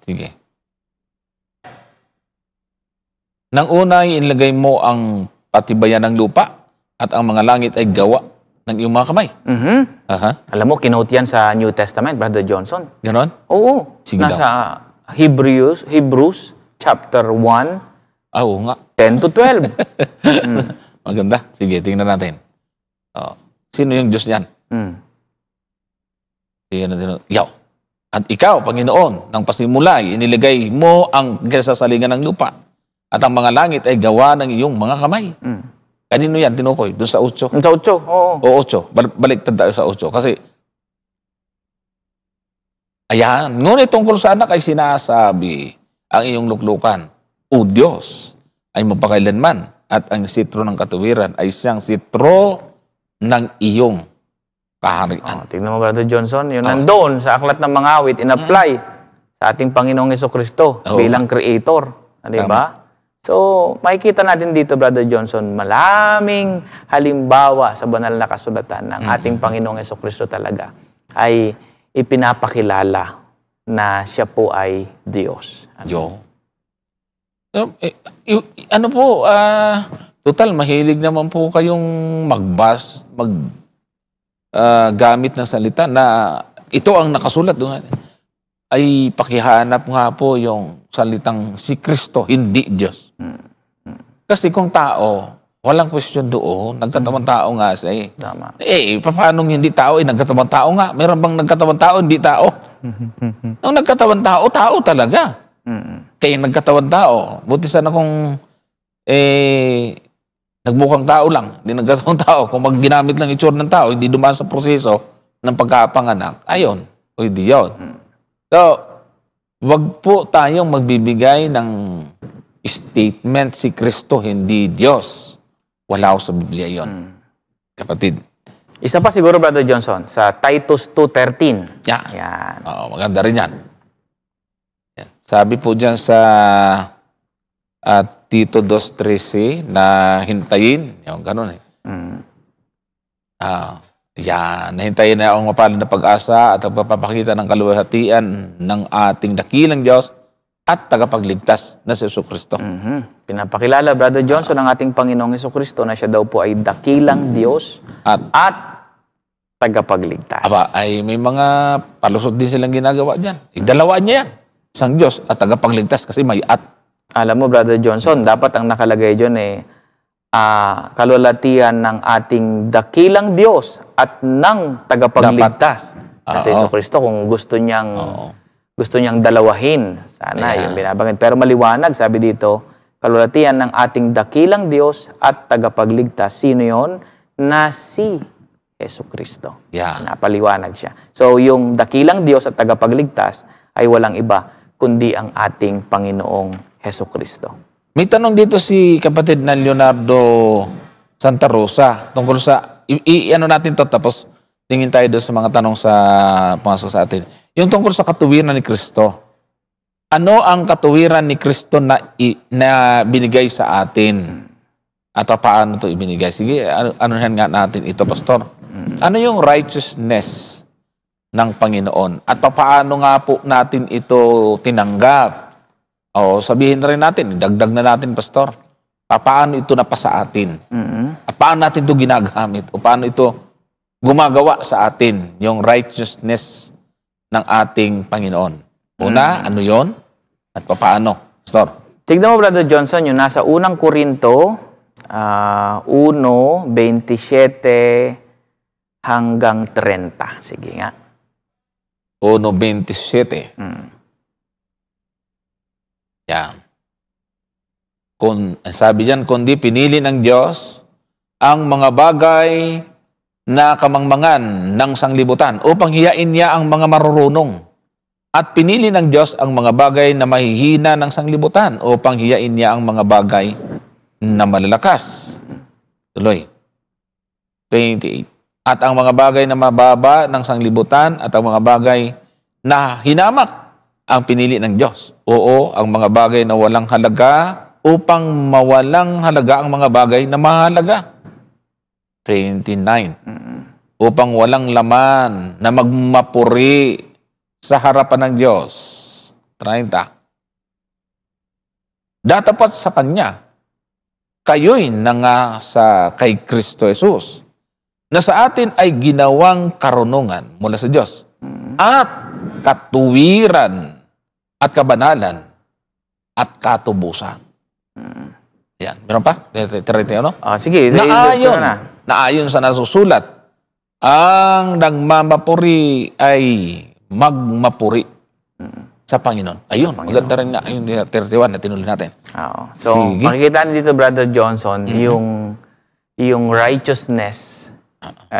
[SPEAKER 1] Sige. Nang una ay inilagay mo ang patibayan ng lupa at ang mga langit ay gawa ng iyong mga kamay. Aha.
[SPEAKER 2] Alam mo, kinote yan sa New Testament, Brother Johnson.
[SPEAKER 1] Ganon?
[SPEAKER 2] Oo.
[SPEAKER 1] Sige
[SPEAKER 2] Nasa Hebrews chapter 1,
[SPEAKER 1] Oo nga.
[SPEAKER 2] 10-12.
[SPEAKER 1] Maganda. Sige, tingnan natin. Oh. Sino yung Diyos niyan? Sige natin. Yaw. At ikaw, Panginoon, nang pasimulay, inilagay mo ang kasasalingan ng lupa at ang mga langit ay gawa ng iyong mga kamay. Kanino yan? Tinukoy? Doon sa 8.
[SPEAKER 2] Sa 8, oo.
[SPEAKER 1] O 8. Baliktad tayo sa 8. Kasi, ayan, ngunit tungkol sa anak ay sinasabi ang iyong luklukan, O Diyos, ay mapakailanman at ang sitro ng katuwiran ay siyang sitro ng iyong kaharian.
[SPEAKER 2] Oh, tignan mo, Brother Johnson, yun nandun sa aklat ng mga awit, in-apply sa ating Panginoong Jesucristo bilang creator. Di ba? So, makikita natin dito, Brother Johnson, maraming halimbawa sa banal na kasulatan ng ating Panginoong Jesucristo talaga ay ipinapakilala na siya po ay Diyos.
[SPEAKER 1] Yo. Ano po, total, mahilig naman po kayong gamit ng salita na ito ang nakasulat doon. Ay pakihanap nga po yung salitang si Kristo, hindi Diyos. Kasi kung tao, walang question doon, nagkatawang tao nga siya eh.
[SPEAKER 2] Tama.
[SPEAKER 1] Paano hindi tao? Nagkatawang tao nga. Meron bang nagkatawang tao, hindi tao? Nung nagkatawang tao, tao talaga. Kaya nagkatawang tao. Buti sana kung nagmukhang tao lang, hindi nagkatawang tao. Kung ginamit lang itsura ng tao, hindi dumaan sa proseso ng pagkapanganak, ayon, o hindi yun. So, wag po tayong magbibigay ng statement si Kristo, hindi Diyos. Wala sa Biblia yon, kapatid.
[SPEAKER 2] Isa pa siguro, Brother Johnson, sa Titus 2:13.
[SPEAKER 1] Yan.
[SPEAKER 2] Yan.
[SPEAKER 1] Oo, maganda rin yan. Yan. Sabi po dyan sa Tito 2:13 na hintayin. Yung ganun eh. Yan. Nahintayin na ang mapalad na pag-asa at ang papapakita ng kaluwalhatian ng ating dakilang Diyos at tagapagligtas na si Jesucristo.
[SPEAKER 2] Pinapakilala, Brother Johnson, ang ating Panginoong Jesucristo na siya daw po ay dakilang Diyos at tagapagligtas.
[SPEAKER 1] Aba, ay may mga palusot din silang ginagawa dyan. Dalawa niya yan. Isang Diyos at tagapagligtas kasi may at.
[SPEAKER 2] Alam mo, Brother Johnson, dapat ang nakalagay dyan kaluwalhatian ng ating dakilang Diyos at ng tagapagligtas. Kasi Jesucristo, kung gusto niyang dalawahin, sana yung binabanggit. Pero maliwanag, sabi dito, kaluwalhatian ng ating dakilang Diyos at tagapagligtas. Sino yon? Na si Jesucristo. Napaliwanag siya. So, yung dakilang Diyos at tagapagligtas ay walang iba kundi ang ating Panginoong Jesucristo.
[SPEAKER 1] May tanong dito si kapatid na Leonardo Santa Rosa tungkol sa, ano natin to, tapos tingin tayo doon sa mga tanong sa pumasok sa atin. Yung tungkol sa katuwiran ni Kristo. Ano ang katuwiran ni Kristo na binigay sa atin? At paano ito ibinigay? Sige, anuhan nga natin ito, Pastor. Ano yung righteousness ng Panginoon? At paano nga po natin ito tinanggap? O sabihin na rin natin, dagdag na natin, Pastor. Paano ito napasa atin? At paano natin ito ginagamit? O paano ito gumagawa sa atin, yung righteousness ng ating Panginoon? Una, ano yon? At paano? Pastor.
[SPEAKER 2] Tignan mo, Brother Johnson, yung nasa unang Korinto, 1:27 hanggang 30. Sige nga.
[SPEAKER 1] 1:27. Yan. Sabi dyan, kundi pinili ng Diyos ang mga bagay na kamangmangan ng sanglibutan upang hiyain niya ang mga marurunong. At pinili ng Diyos ang mga bagay na mahihina ng sanglibutan upang hiyain niya ang mga bagay na malalakas. Tuloy. 28. At ang mga bagay na mababa ng sanglibutan at ang mga bagay na hinamak ang pinili ng Diyos. Oo, ang mga bagay na walang halaga upang mawalang halaga ang mga bagay na mahalaga. 29. Upang walang laman na magmapuri sa harapan ng Diyos. 30. Datapat sa Kanya, kayo'y nangasa kay Kristo Jesus, na sa atin ay ginawang karunungan mula sa Diyos, at katuwiran, at kabanalan, at katubusan. Yan. Meron pa? 31, no?
[SPEAKER 2] Sige.
[SPEAKER 1] Naayon sa nasusulat, ang nagmamapuri ay magmapuri sa Panginoon. Ayun, maganda rin nga yung 31 na tinuloy natin.
[SPEAKER 2] So, makikita dito, Brother Johnson, yung righteousness,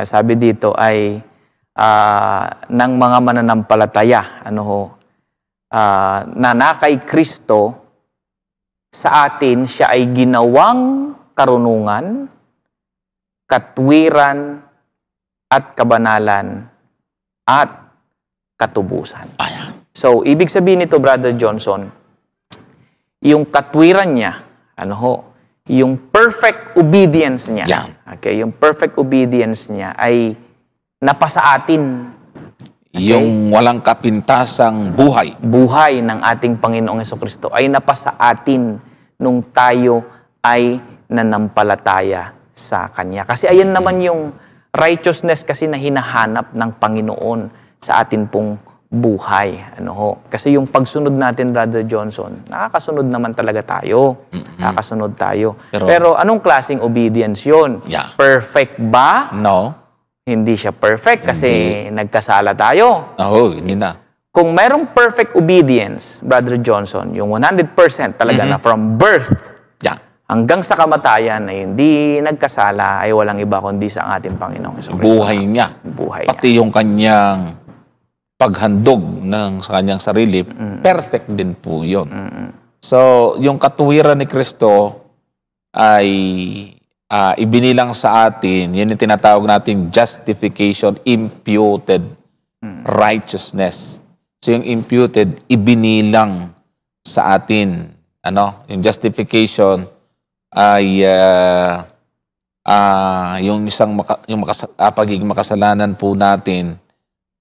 [SPEAKER 2] sabi dito ay ng mga mananampalataya, na kay Kristo, sa atin siya ay ginawang karunungan, katwiran, at kabanalan, at katubusan. So, ibig sabihin nito, Brother Johnson, yung katwiran niya, yung perfect obedience niya, yung perfect obedience niya ay napasa atin.
[SPEAKER 1] Yung walang kapintasang buhay.
[SPEAKER 2] Buhay ng ating Panginoong Jesucristo ay napasa atin nung tayo ay nanampalataya sa Kanya. Kasi ayan naman yung righteousness kasi na hinahanap ng Panginoon sa atin pong buhay. Kasi yung pagsunod natin, Brother Johnson, nakakasunod naman talaga tayo. Nakakasunod tayo. Pero anong klaseng obedience yun? Perfect ba?
[SPEAKER 1] No.
[SPEAKER 2] Hindi siya perfect kasi nagkasala tayo.
[SPEAKER 1] Hindi na.
[SPEAKER 2] Kung merong perfect obedience, Brother Johnson, yung 100% talaga na from birth hanggang sa kamatayan na hindi nagkasala ay walang iba kundi sa ating Panginoong Jesucristo.
[SPEAKER 1] Buhay niya. Pati yung kanyang paghandog sa kanyang sarili, perfect din po yun. So, yung katuwiran ni Kristo ay ibinilang sa atin, yun yung tinatawag nating justification, imputed righteousness. So, yung imputed, ibinilang sa atin. Yung justification ay yung pagiging makasalanan po natin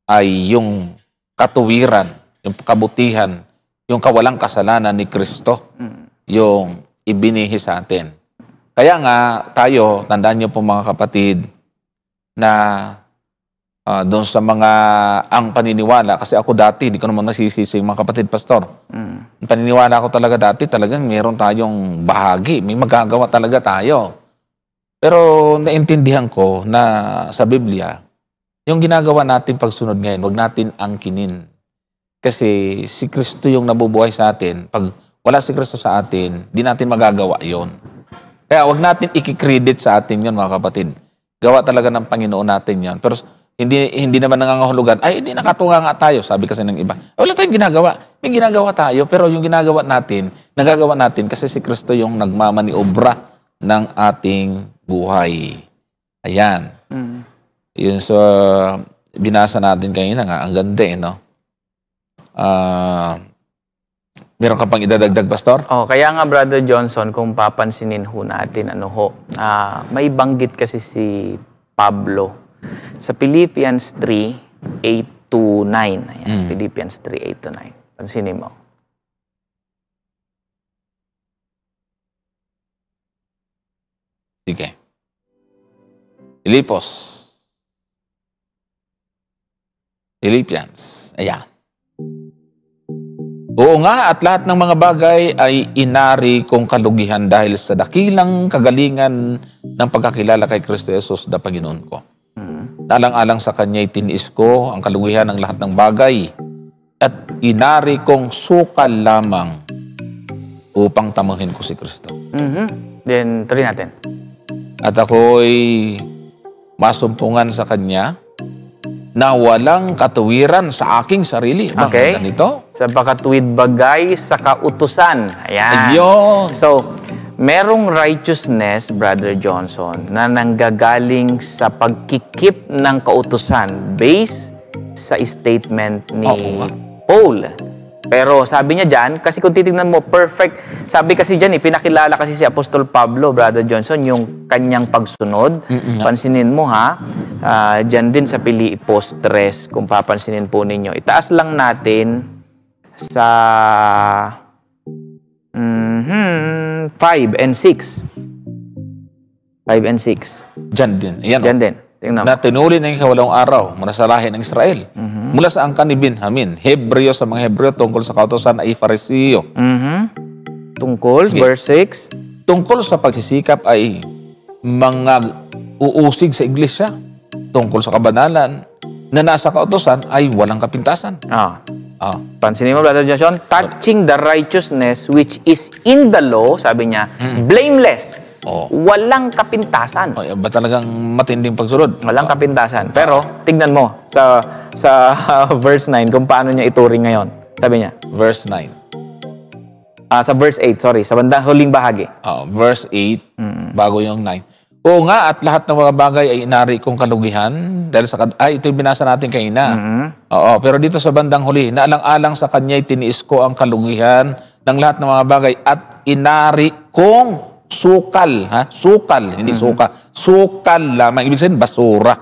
[SPEAKER 1] ay yung katuwiran, yung kabutihan, yung kawalang kasalanan ni Kristo, yung ibinihi sa atin. Kaya nga tayo, tandaan niyo po mga kapatid, na doon sa mga ang paniniwala, kasi ako dati, hindi ko naman nasisisi yung mga kapatid pastor. Ang paniniwala ko talaga dati, talagang meron tayong bahagi, may magagawa talaga tayo. Pero naintindihan ko na sa Biblia, yung ginagawa natin pagsunod ngayon, wag natin angkinin. Kasi si Kristo yung nabubuhay sa atin. Pag wala si Kristo sa atin, di natin magagawa yon. Kaya wag natin ikikredit sa atin yon mga kapatid. Gawa talaga ng Panginoon natin yan. Pero hindi naman nangangahulugan, ay hindi nakatunga nga tayo, sabi kasi ng iba. Wala tayong ginagawa. May ginagawa tayo, pero yung ginagawa natin, nagagawa natin kasi si Kristo yung nagmamaniobra ng ating buhay. Ayan. Yun, so, binasa natin kanina nga, ang ganda no? Meron ka pang idadagdag, Pastor?
[SPEAKER 2] Kaya nga, Brother Johnson, kung papansinin ho natin, may banggit kasi si Pablo sa Philippians 3, 8-9. Ayan, Philippians 3, 8-9. Pansinin mo.
[SPEAKER 1] Sige. Philippians. Ayan. Oo nga, at lahat ng mga bagay ay inari kong kalugihan dahil sa dakilang kagalingan ng pagkakilala kay Kristo Jesus na Panginoon ko. Alang-alang sa Kanya'y tiniis ko ang kalugihan ng lahat ng bagay at inari kong sukal lamang upang tamuhin ko si Kristo.
[SPEAKER 2] Then, tuloy natin.
[SPEAKER 1] At ako'y masumpungan sa Kanya na walang katuwiran sa aking sarili.
[SPEAKER 2] Okay.
[SPEAKER 1] Ganito?
[SPEAKER 2] Sa pakatuwid bagay sa kautusan. Ayan.
[SPEAKER 1] Ayun.
[SPEAKER 2] So, merong righteousness, Brother Johnson, na nanggagaling sa pagkikip ng kautusan based sa statement ni Paul. Pero sabi niya dyan, kasi kung titignan mo, perfect. Sabi kasi dyan, pinakilala kasi si Apostol Pablo, Brother Johnson, yung kanyang pagsunod. Pansinin mo ha, dyan din sa Pilipos 3, kung papansinin po ninyo. Itaas lang natin sa 5 and 6. 5 and 6.
[SPEAKER 1] Dyan din. Ayan,
[SPEAKER 2] Dyan din. Tingnan mo.
[SPEAKER 1] na tinuli ng ikawalong araw mula sa lahi ng Israel. Mula sa angkan ni Benjamin, Hebreo sa mga Hebreo tungkol sa kautosan ay Fariseo.
[SPEAKER 2] Tungkol,
[SPEAKER 1] Sige.
[SPEAKER 2] verse 6.
[SPEAKER 1] Tungkol sa pagsisikap ay mga uusig sa iglesia. Tungkol sa kabanalan na nasa kautosan ay walang kapintasan.
[SPEAKER 2] Pansinin mo, Brother Johnson, touching the righteousness which is in the law, sabi niya, blameless. Walang kapintasan.
[SPEAKER 1] Ba talagang matinding pagsunod?
[SPEAKER 2] Walang kapintasan. Pero, tignan mo sa verse 9 kung paano niya ituring ngayon. Sabi niya.
[SPEAKER 1] Verse 9.
[SPEAKER 2] Sa verse 8, sorry. Sa bandang huling bahagi.
[SPEAKER 1] Verse 8, bago yung 9. Oo nga, at lahat ng mga bagay ay inari kong kalugihan. Dahil ito yung binasa natin kanina. Pero dito sa bandang huli, naalang-alang sa Kanya'y tiniis ko ang kalugihan ng lahat ng mga bagay at inari kong sukal, sukal, hindi suka. Sukal lamang. Ibig sabihin, basura.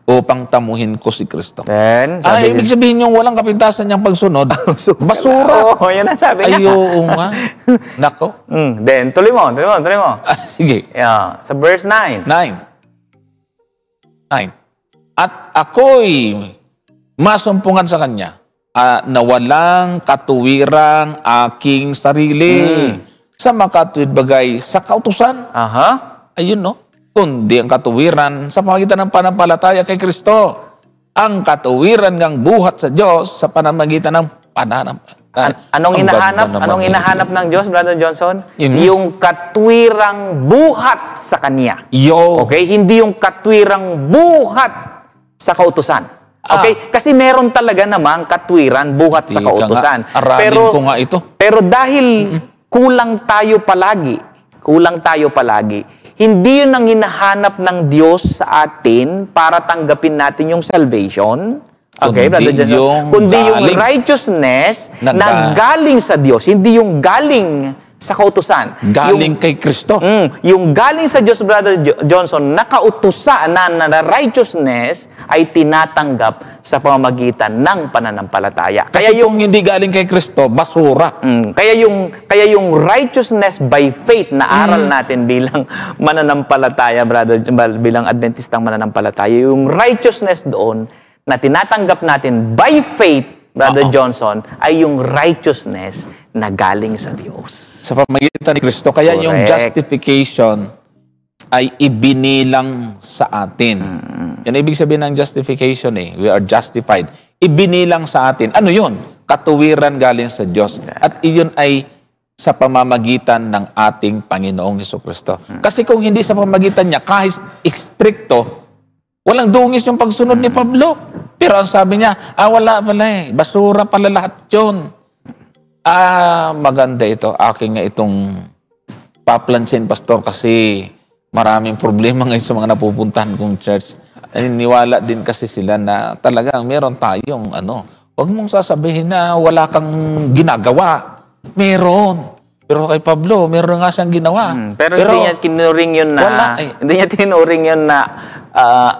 [SPEAKER 1] Upang tamuhin ko si Kristo.
[SPEAKER 2] Then,
[SPEAKER 1] ibig sabihin yung walang kapintasan niyang pagsunod. Basura.
[SPEAKER 2] Yan ang sabi niya.
[SPEAKER 1] Oo nga. Nako.
[SPEAKER 2] Then, tuloy mo.
[SPEAKER 1] Sige.
[SPEAKER 2] Sa verse 9.
[SPEAKER 1] 9. At ako'y masumpungan sa Kanya na walang katuwirang aking sarili sa makatuwid bagay sa kautusan. Ayun, no? Kundi ang katuwiran sa pamamagitan ng panampalataya kay Kristo. Ang katuwiran ng buhat sa Diyos sa pamamagitan ng pananampalataya.
[SPEAKER 2] Anong hinahanap ng Diyos, Brother Johnson? Yung katwirang buhat sa Kanya. Okay? Hindi yung katwirang buhat sa kautusan. Okay? Kasi meron talaga namang katwiran buhat sa kautusan.
[SPEAKER 1] Aralin ko nga ito.
[SPEAKER 2] Pero dahil kulang tayo palagi, hindi yun ang hinahanap ng Diyos sa atin para tanggapin natin yung salvation. Okay, Brother Johnson? Kundi yung righteousness na galing sa Diyos, hindi yung galing sa kautusan.
[SPEAKER 1] Galing kay Kristo.
[SPEAKER 2] Yung galing sa Diyos, Brother Johnson, na kautusan, na righteousness ay tinatanggap sa pamamagitan ng pananampalataya.
[SPEAKER 1] Kasi kung hindi galing kay Kristo, basura.
[SPEAKER 2] Kaya yung righteousness by faith na aral natin bilang mananampalataya, bilang Adventistang mananampalataya, yung righteousness doon na tinatanggap natin by faith, Brother Johnson, ay yung righteousness na galing sa Diyos.
[SPEAKER 1] Sa pamamagitan ni Kristo. Kaya yung justification ay ibinilang sa atin. Yan ibig sabihin ng justification eh. We are justified. Ibinilang sa atin. Ano yun? Katuwiran galing sa Diyos. At iyon ay sa pamamagitan ng ating Panginoong Jesucristo. Kasi kung hindi sa pamamagitan niya, kahit stricto, walang dungis yung pagsunod ni Pablo. Pero ang sabi niya, wala pala eh. Basura pala lahat yun. Maganda ito. Aking nga itong paplansin, Pastor, kasi maraming problema ngayon sa mga napupuntahan kong church. Naniniwala din kasi sila na talagang meron tayong huwag mong sasabihin na wala kang ginagawa. Meron. Pero kay Pablo, meron nga siyang ginawa.
[SPEAKER 2] Pero hindi niya tinuring yun na hindi niya tinuring yun na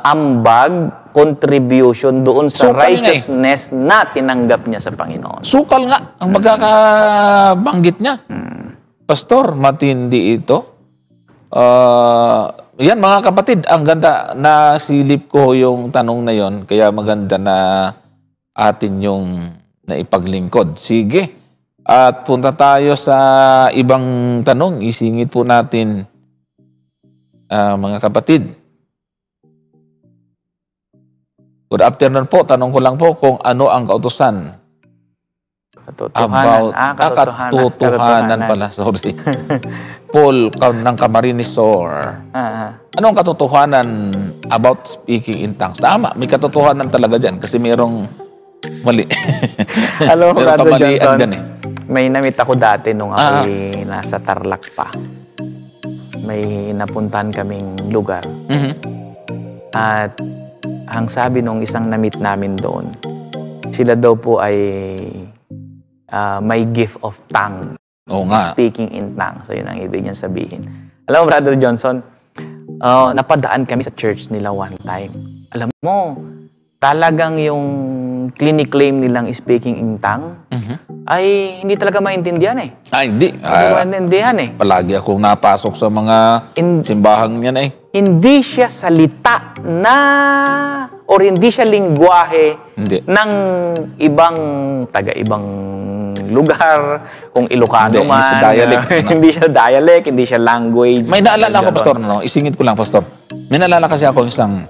[SPEAKER 2] ambag, contribution doon sa righteousness na tinanggap niya sa Panginoon.
[SPEAKER 1] Sukal nga ang magkakabanggit niya. Pastor, matindi ito. Yan mga kapatid, ang ganda na silip ko yung tanong na yon, kaya maganda na atin yung naipaglingkod. Sige, at punta tayo sa ibang tanong. Isingit po natin, mga kapatid. Good afternoon po. Tanong ko lang po kung ano ang kautusan. Katotohanan pala. Sorry. Paul ng Camarinesor. Ano ang katotohanan about speaking in tongues? Tama, may katotohanan talaga dyan kasi mayroong mali.
[SPEAKER 2] Alam mo, Brother Johnson, may namit ako dati nung ako nasa Tarlac pa. May napuntahan kaming lugar. At ang sabi nung isang namit namin doon, sila daw po ay may gift of tongue.
[SPEAKER 1] Oo nga.
[SPEAKER 2] Speaking in tongues. So, yun ang ibig niyan sabihin. Alam mo, Brother Johnson, napadaan kami sa church nila one time. Alam mo, talagang yung claim nilang speaking in tongue ay hindi talaga maintindihan eh.
[SPEAKER 1] Hindi.
[SPEAKER 2] Hindi maintindihan eh.
[SPEAKER 1] Palagi akong napasok sa mga simbahang yan eh.
[SPEAKER 2] Hindi siya salita or hindi siya lingwahe ng ibang taga-ibang lugar, kung Ilocano man. Hindi siya dialect, hindi siya language.
[SPEAKER 1] May naalala ako, Pastor, isingit ko lang, Pastor. May naalala kasi ako isang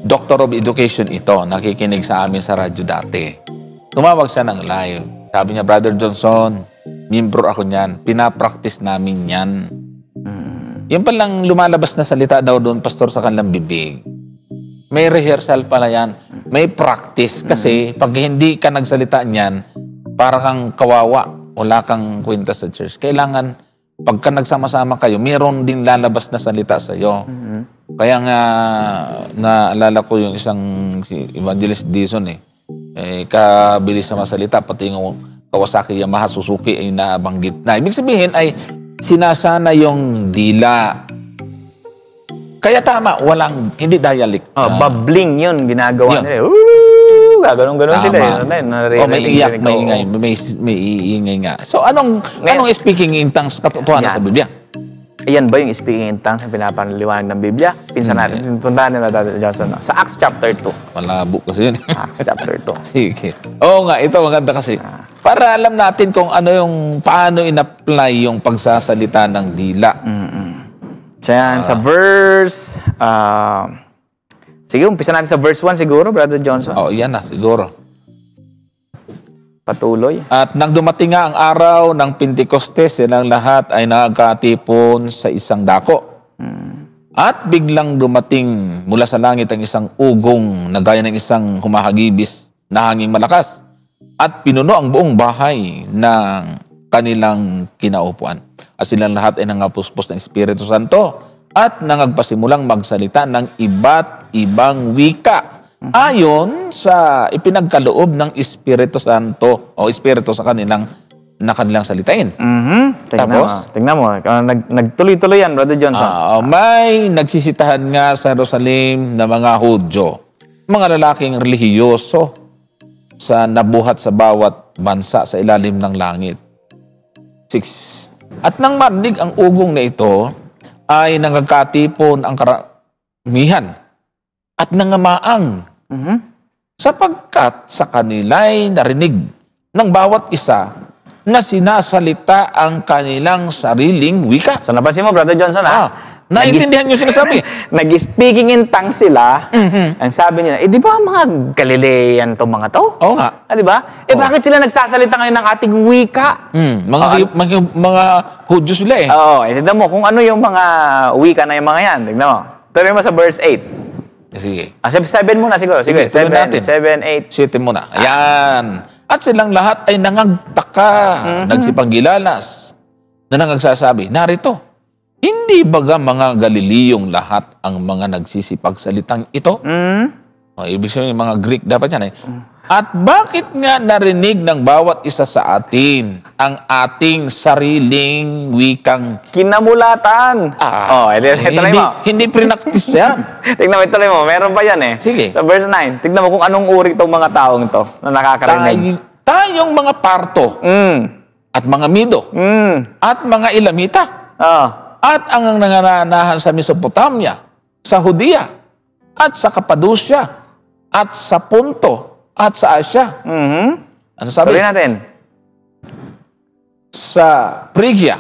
[SPEAKER 1] Doctor of Education ito, nakikinig sa amin sa radyo dati. Tumawag siya ng live. Sabi niya, Brother Johnson, membro ako niyan. Pinapractice namin yan. Yung palang lumalabas na salita daw doon, Pastor, sa kanilang bibig. May rehearsal pala yan. May practice. Kasi pag hindi ka nagsalita niyan, para kang kawawa. Wala kang kwenta sa church. Kailangan, pagka nagsama-sama kayo, meron din lalabas na salita sa iyo. Kaya nga, naalala ko yung isang si Evangelist Dizon kabilis na masalita, pati yung Kawasaki Yamaha Suzuki ay nabanggit na. Ibig sabihin ay sinasana yung dila. Kaya tama, hindi dialect.
[SPEAKER 2] Babbling yun, ginagawa nila. Gaganon-ganon sila.
[SPEAKER 1] May iyak, may ingay, may iingay nga. So, anong speaking in tongues katotohanan sa Biblia?
[SPEAKER 2] Ayan ba yung speaking in tongues na pinapaliwanag ng Biblia? Puntahan nila, Brother Johnson. Sa Acts chapter 2.
[SPEAKER 1] Malabo kasi yun.
[SPEAKER 2] Acts chapter 2.
[SPEAKER 1] Sige. Oo nga, ito maganda kasi. Para alam natin kung paano in-apply yung pagsasalita ng dila.
[SPEAKER 2] Sa verse... sige, umpisa natin sa verse 1 siguro, Brother Johnson.
[SPEAKER 1] Yan na, siguro.
[SPEAKER 2] Patuloy.
[SPEAKER 1] At nang dumating nga ang araw ng Pentecostes, silang lahat ay nagkatipon sa isang dako. At biglang dumating mula sa langit ang isang ugong na gaya ng isang humahagibis na hanging malakas at pinuno ang buong bahay ng kanilang kinaupuan. At silang lahat ay nangapuspos ng Espiritu Santo at nangagpasimulang magsalita ng iba't ibang wika ayon sa ipinagkaloob ng Espiritu Santo o Espiritu sa kanilang salitain.
[SPEAKER 2] Tingnan mo. Nagtuloy-tuloy yan, Brother Johnson.
[SPEAKER 1] May nagsisitahan nga sa Jerusalem na mga Hudyo, mga lalaking relihiyoso sa nabuhat sa bawat bansa sa ilalim ng langit. 6. At nang marinig ang ugong na ito, ay nangagkatipon ang karamihan at nangamaang sapagkat sa kanila'y narinig ng bawat isa na sinasalita ang kanilang sariling wika.
[SPEAKER 2] So napansin mo, Brother Johnson,
[SPEAKER 1] naintindihan nyo sinasabi.
[SPEAKER 2] Nag-speaking in tongues sila. Ang sabi nila, di ba mga Galilean to mga to?
[SPEAKER 1] Oo nga.
[SPEAKER 2] Di ba? Bakit sila nagsasalita ngayon ng ating wika?
[SPEAKER 1] Mga Hudyo sila eh.
[SPEAKER 2] Oo, tignan mo kung ano yung mga wika na yung mga yan. Tignan mo. Tuloy mo sa verse 8.
[SPEAKER 1] Sige.
[SPEAKER 2] 7 muna siguro. Sige, 7, 8.
[SPEAKER 1] 7 muna. Ayan. At silang lahat ay nangagtaka, nagsipanggilalas, na nangagsasabi, narito, hindi baga mga Galileyong lahat ang mga nagsisipagsalitang ito? Ibig sabihin, mga Greek dapat yan eh. At bakit nga narinig ng bawat isa sa atin ang ating sariling wikang
[SPEAKER 2] kinamulatan?
[SPEAKER 1] Hindi prinaktis yan.
[SPEAKER 2] Tignan mo, ituloy mo. Meron pa yan eh.
[SPEAKER 1] Sige.
[SPEAKER 2] Sa verse 9, tignan mo kung anong uri itong mga taong to na nakakarinig.
[SPEAKER 1] Tayong mga Parto at mga Mido at mga Elamita at ang nangaranahan sa Mesopotamia, sa Judea at sa Cappadocia at sa Ponto at sa Asia. Ano sabi?
[SPEAKER 2] Tuloy natin.
[SPEAKER 1] Sa Phrygia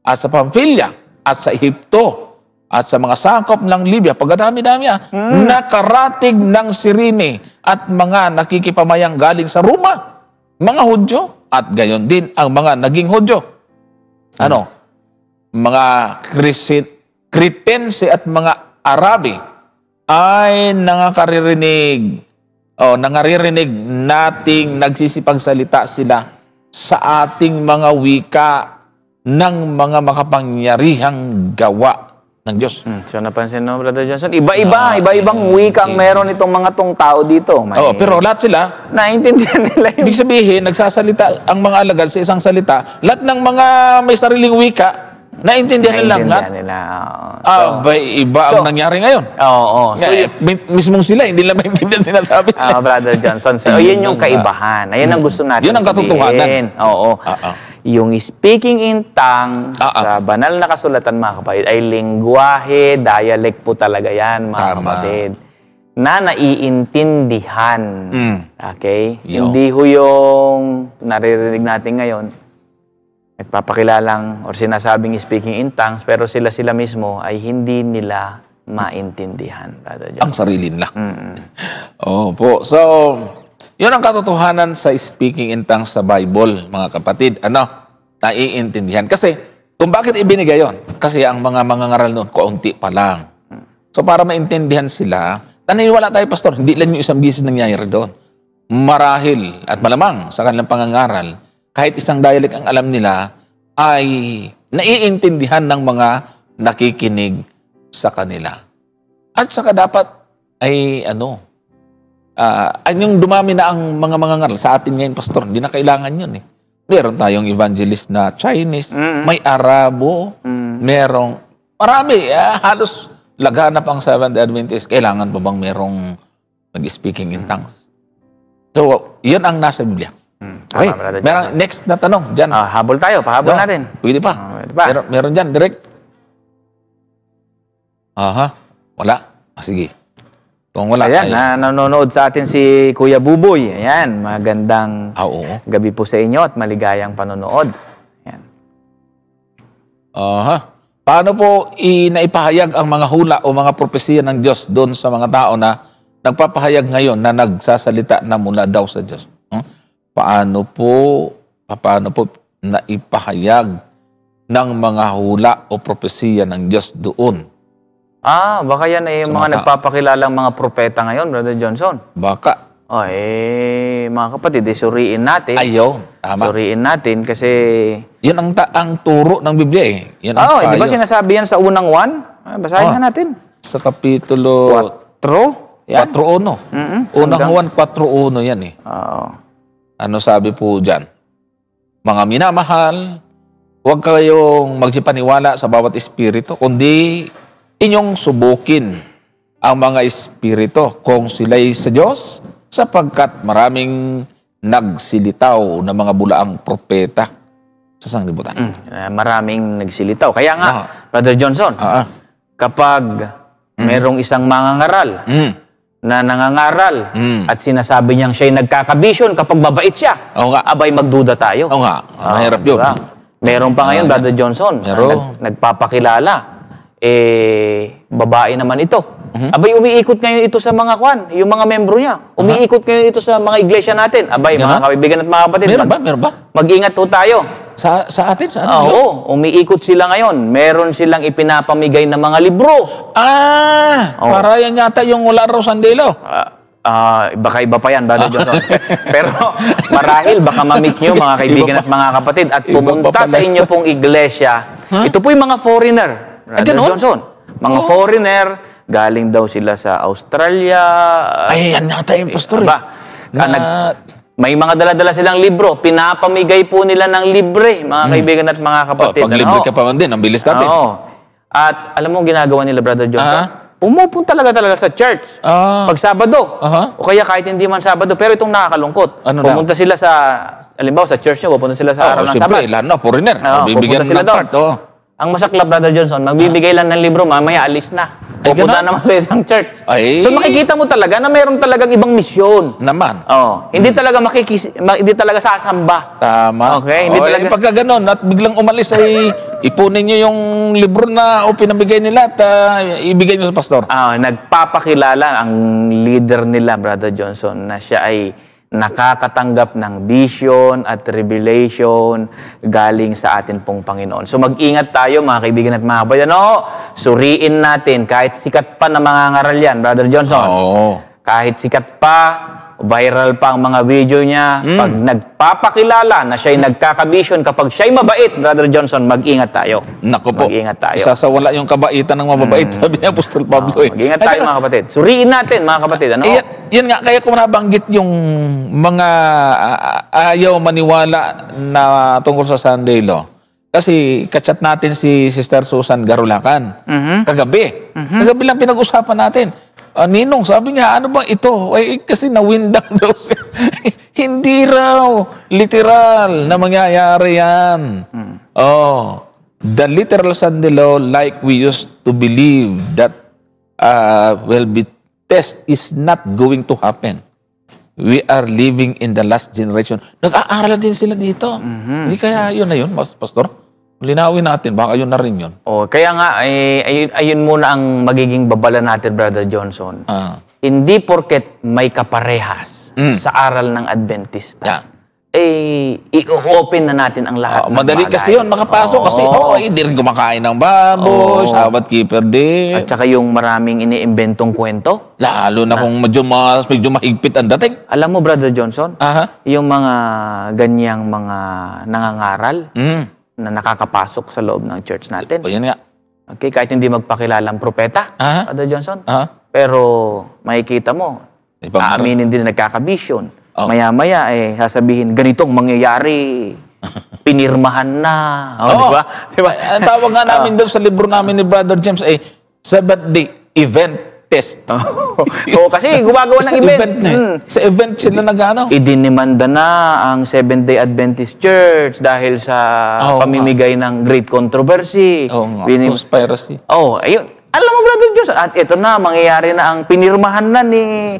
[SPEAKER 1] at sa Pamphylia at sa Ehipto at sa mga sakop ng Libya, pagkadami-dami nakarating ng Sirene at mga nakikipamayang galing sa Roma, mga Hudyo, at gayon din ang mga naging Hudyo. Mga Cretense at mga Arabi ay nangaririnig nating nagsisipagsalita sila sa ating mga wika ng mga makapangyarihang gawa ng Diyos.
[SPEAKER 2] So napansin mo, Brother Johnson, iba-ibang wika ang meron itong mga tong tao dito.
[SPEAKER 1] Pero lahat sila,
[SPEAKER 2] naintindihan nila yun.
[SPEAKER 1] ibig sabihin, nagsasalita ang mga alagad sa isang salita, lahat ng mga may sariling wika, naintindihan nila lahat. Iba ang nangyari ngayon. Mismong sila, hindi nila maintindihan sinasabi.
[SPEAKER 2] Brother Johnson, yun yung kaibahan. Ayan ang gusto natin
[SPEAKER 1] yun ang katotohanan.
[SPEAKER 2] Yung speaking in tongue sa banal na kasulatan, mga kapatid, ay lengguwahe, dialect po talaga yan, mga kapatid, na naiintindihan. Okay? Hindi ho yung naririnig natin ngayon, nagpapakilalang or sinasabing speaking in tongues, pero sila mismo ay hindi nila maintindihan.
[SPEAKER 1] Ang sarili nila. Opo. So, yun ang katotohanan sa speaking in tongues sa Bible, mga kapatid. Naiintindihan. Kasi, kung bakit ibinigay yun? Kasi ang mga mangangaral noon, kaunti pa lang. So, para maintindihan sila, naniniwala tayo, Pastor, hindi lang yung isang bisis nangyayari doon. Marahil at malamang sa kanilang pangangaral, kahit isang dialect ang alam nila, ay naiintindihan ng mga nakikinig sa kanila. At saka dapat ay yung dumami na ang mga mangangaral sa atin ngayon, Pastor, hindi na kailangan yun eh. Meron tayong evangelist na Chinese, may Arabo, marami, halos laganap ang Seventh Adventist. Kailangan pa bang merong mag-speaking in tongues? So, yun ang nasa Biblia. Okay, next na tanong dyan.
[SPEAKER 2] Habol tayo, pahabol natin.
[SPEAKER 1] Pwede pa. Meron dyan, direct. Wala. Sige. Kung wala,
[SPEAKER 2] ayan, nanonood sa atin si Kuya Buboy. Ayan, magandang gabi po sa inyo at maligayang panonood. Ayan.
[SPEAKER 1] Paano po naipahayag ang mga hula o mga propesiya ng Diyos doon sa mga tao na nagpapahayag ngayon na nagsasalita na mula daw sa Diyos? Paano po naipahayag ng mga hula o propesiya ng Diyos doon
[SPEAKER 2] Baka yan ay
[SPEAKER 1] Sa
[SPEAKER 2] mga
[SPEAKER 1] mga
[SPEAKER 2] nagpapakilalang mga propeta ngayon, Brother Johnson.
[SPEAKER 1] Baka.
[SPEAKER 2] Mga kapatid, suriin natin.
[SPEAKER 1] Ayaw. Tama.
[SPEAKER 2] Suriin natin kasi...
[SPEAKER 1] Yan ang turo ng Biblia eh. Yan ang
[SPEAKER 2] di ba
[SPEAKER 1] payo.
[SPEAKER 2] sinasabi yan sa unang 1? Basahin nga natin.
[SPEAKER 1] Sa kapitulo
[SPEAKER 2] 4. Yan.
[SPEAKER 1] 4:1. Unang Juan 4:1 yan eh. Ano sabi po dyan? Mga minamahal, huwag kayong magsipaniwala sa bawat espiritu, kundi inyong subukin ang mga espiritu kung sila'y sa Diyos, sapagkat maraming nagsilitaw na mga bulaang propeta sa sanglibutan.
[SPEAKER 2] Maraming nagsilitaw. Kaya nga, Brother Johnson, kapag merong isang mangangaral na nangangaral at sinasabi niyang siya'y nagkakabisyon kapag mabait siya, abay magduda tayo.
[SPEAKER 1] Oo nga, mahirap yun.
[SPEAKER 2] Diba? Meron pa ngayon, Brother Johnson, nagpapakilala, babae naman ito. Abay, umiikot ngayon ito sa mga yung mga membro niya. Umiikot ngayon ito sa mga iglesia natin. Abay, mga kaibigan at mga kapatid.
[SPEAKER 1] Meron ba?
[SPEAKER 2] Mag-ingat po tayo.
[SPEAKER 1] Sa atin?
[SPEAKER 2] Oo, umiikot sila ngayon. Meron silang ipinapamigay na mga libro.
[SPEAKER 1] Para yan yata yung wala raw sandilo.
[SPEAKER 2] Baka iba pa yan, Brother Johnson. Pero marahil, baka ma-meet nyo, mga kaibigan at mga kapatid, at pumunta sa inyo pong iglesia. Ito po yung mga foreigner, Brother Johnson. Mga foreigner, galing daw sila sa Australia.
[SPEAKER 1] Yan yata yung pastor eh.
[SPEAKER 2] May mga dala-dala silang libro. Pinapamigay po nila ng libre, mga kaibigan at mga kapatid.
[SPEAKER 1] Pag libre ka pa man din, ang bilis natin.
[SPEAKER 2] At alam mo ginagawa nila, Brother Johnson? Pumupunta talaga sa church. Pag Sabado. O kaya kahit hindi man Sabado. Pero itong nakakalungkot. Pumunta sila sa, halimbawa sa church nyo, pupunta sila sa araw ng Sabat.
[SPEAKER 1] Siyempre, lalo na, foreigner.
[SPEAKER 2] Pupunta sila doon. Ang masaklap, Brother Johnson, magbibigay lang ng libro, mamaya alis na. Pupunta naman sa isang church. So makikita mo talaga na mayroon talagang ibang misyon.
[SPEAKER 1] Naman.
[SPEAKER 2] Hindi talaga hindi talaga sasamba.
[SPEAKER 1] Tama.
[SPEAKER 2] Okay? Hindi talaga.
[SPEAKER 1] Pagka ganon, at biglang umalis ay ipunin nyo yung libro na pinamigay nila at ibigay nyo sa pastor.
[SPEAKER 2] Nagpapakilala ang leader nila, Brother Johnson, na siya ay nakakatanggap ng vision at revelation galing sa atin pong Panginoon. So mag-ingat tayo, mga kaibigan at mga kapatid. Suriin natin, kahit sikat pa na mangangaral yan, Brother Johnson. Kahit sikat pa, viral pa ang mga video niya. Pag nagpapakilala na siya'y nagkakabisyon, kapag siya'y mabait, Brother Johnson, mag-ingat tayo.
[SPEAKER 1] Naku po.
[SPEAKER 2] Mag-ingat tayo.
[SPEAKER 1] Isasawala yung kabaitan ng mababait, sabi ni Apostol Pablo.
[SPEAKER 2] Mag-ingat tayo, mga kapatid. Suriin natin, mga kapatid.
[SPEAKER 1] Yan nga, kaya ko nabanggit yung mga ayaw maniwala na tungkol sa Sunday Law. Kasi kachat natin si Sister Susan Garulacan. Kagabi. Kagabi lang pinag-usapan natin. Ninong, sabi niya, ano bang ito? Kasi nawindang daw siya. Hindi raw literal na mangyayari yan. The literal Sunday Law, like we used to believe that test is not going to happen. We are living in the last generation. Nag-aaral din sila dito. Hindi kaya yun na yun, Pastor? Linawin natin, baka yun na rin yun.
[SPEAKER 2] Kaya nga, ayun muna ang magiging babala natin, Brother Johnson. Hindi porket may kaparehas sa aral ng Adventista, i-open na natin ang lahat ng
[SPEAKER 1] madali
[SPEAKER 2] bagay.
[SPEAKER 1] kasi yun, makapasok kasi, hindi rin kumakain ng baboy, Sabbath keeper din.
[SPEAKER 2] At saka yung maraming iniimbentong kwento.
[SPEAKER 1] Lalo na kung medyo mahigpit ang dating.
[SPEAKER 2] Alam mo, Brother Johnson, yung mga ganyang mga nangangaral, na nakakapasok sa loob ng church natin.
[SPEAKER 1] Yan nga.
[SPEAKER 2] Okay, kahit hindi magpakilalang propeta, Brother Johnson. Pero makikita mo, aaminin din na nagkakabisyon. Maya-maya, sasabihin, ganitong mangyayari, pinirmahan na.
[SPEAKER 1] Diba? Ang tawag nga namin doon sa libro namin ni Brother James ay Sabbath-day event test.
[SPEAKER 2] Kasi gumagawa ng event.
[SPEAKER 1] Sa event sila nag-ano.
[SPEAKER 2] Idinimanda na ang Seventh-day Adventist Church dahil sa pamimigay ng great controversy.
[SPEAKER 1] Conspiracy.
[SPEAKER 2] Ayun. Alam mo, Brother Johnson, at ito na, mangyayari na ang pinirmahan na ni...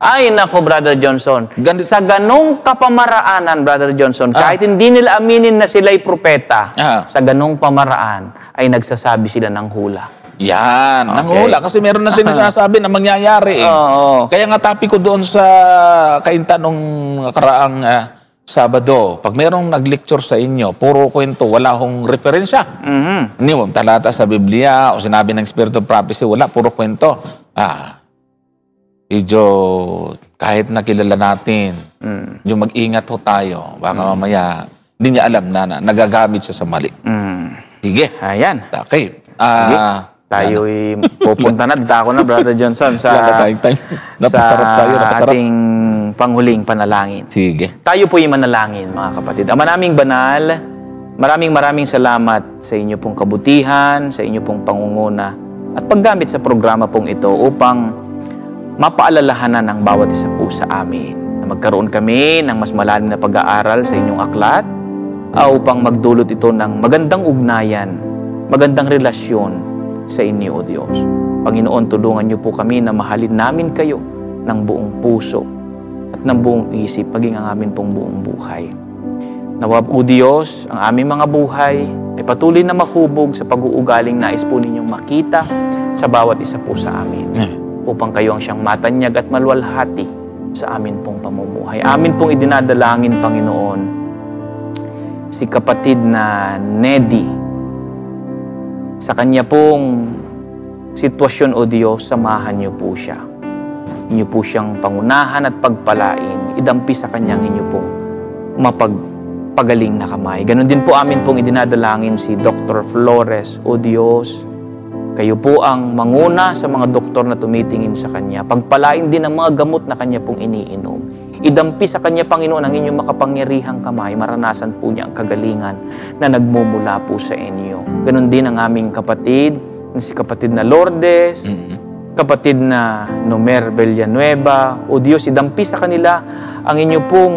[SPEAKER 2] Ay, nako, Brother Johnson. Sa ganong kapamaraanan, Brother Johnson, kahit hindi nila aminin na sila'y propeta, sa ganong pamaraan, ay nagsasabi sila ng hula.
[SPEAKER 1] Yan, nanghula. Kasi meron na sinasabi na mangyayari. Kaya nga topic ko doon sa kainta nung nakaraang Sabado, pag mayroong nag-lecture sa inyo, puro kwento, wala akong referensya. Hindi mo, talata sa Biblia o sinabi ng Spirit of Prophecy, wala, puro kwento. Medyo kahit nakilala natin, yung mag-ingat ho tayo, baka mamaya hindi niya alam na nagagamit siya sa mali. Sige.
[SPEAKER 2] Ayan.
[SPEAKER 1] Okay.
[SPEAKER 2] Tayo'y pupunta na. Dako na, Brother Johnson, sa
[SPEAKER 1] napasarap tayo, napasarap.
[SPEAKER 2] ating panghuling panalangin.
[SPEAKER 1] Sige.
[SPEAKER 2] Tayo po'y manalangin, mga kapatid. Ama naming banal, maraming salamat sa inyo pong kabutihan, sa inyo pong pangunguna, at paggamit sa programa pong ito upang mapaalalahanan ng bawat isa po sa amin na magkaroon kami ng mas malalim na pag-aaral sa inyong aklat upang magdulot ito ng magandang ugnayan, magandang relasyon sa inyo, O Diyos. Panginoon, tulungan niyo po kami na mahalin namin kayo ng buong puso at ng buong isip, maging ang amin pong buong buhay. Nawab, O Diyos, ang aming mga buhay ay patuloy na mahubog sa pag-uugaling nais po ninyong makita sa bawat isa po sa amin. Upang kayo ang siyang matanyag at maluwalhati sa amin pong pamumuhay. Amin pong idinadalangin, Panginoon, si kapatid na Nedy. Sa kanya pong sitwasyon, O Diyos, samahan niyo po siya. Inyo po siyang pangunahan at pagpalain. Idampi sa kanyang inyo pong mapagpagaling na kamay. Ganon din po amin pong idinadalangin si Dr. Flores, O Diyos. Kayo po ang manguna sa mga doktor na tumitingin sa kanya. Pagpalain din ang mga gamot na kanya pong iniinom. Idampi sa kanya, Panginoon, ang inyong makapangyarihang kamay. Maranasan po niya ang kagalingan na nagmumula po sa inyo. Ganon din ang aming kapatid, si kapatid na Lourdes, kapatid na Nomer Villanueva. O Diyos, idampi sa kanila ang inyo pong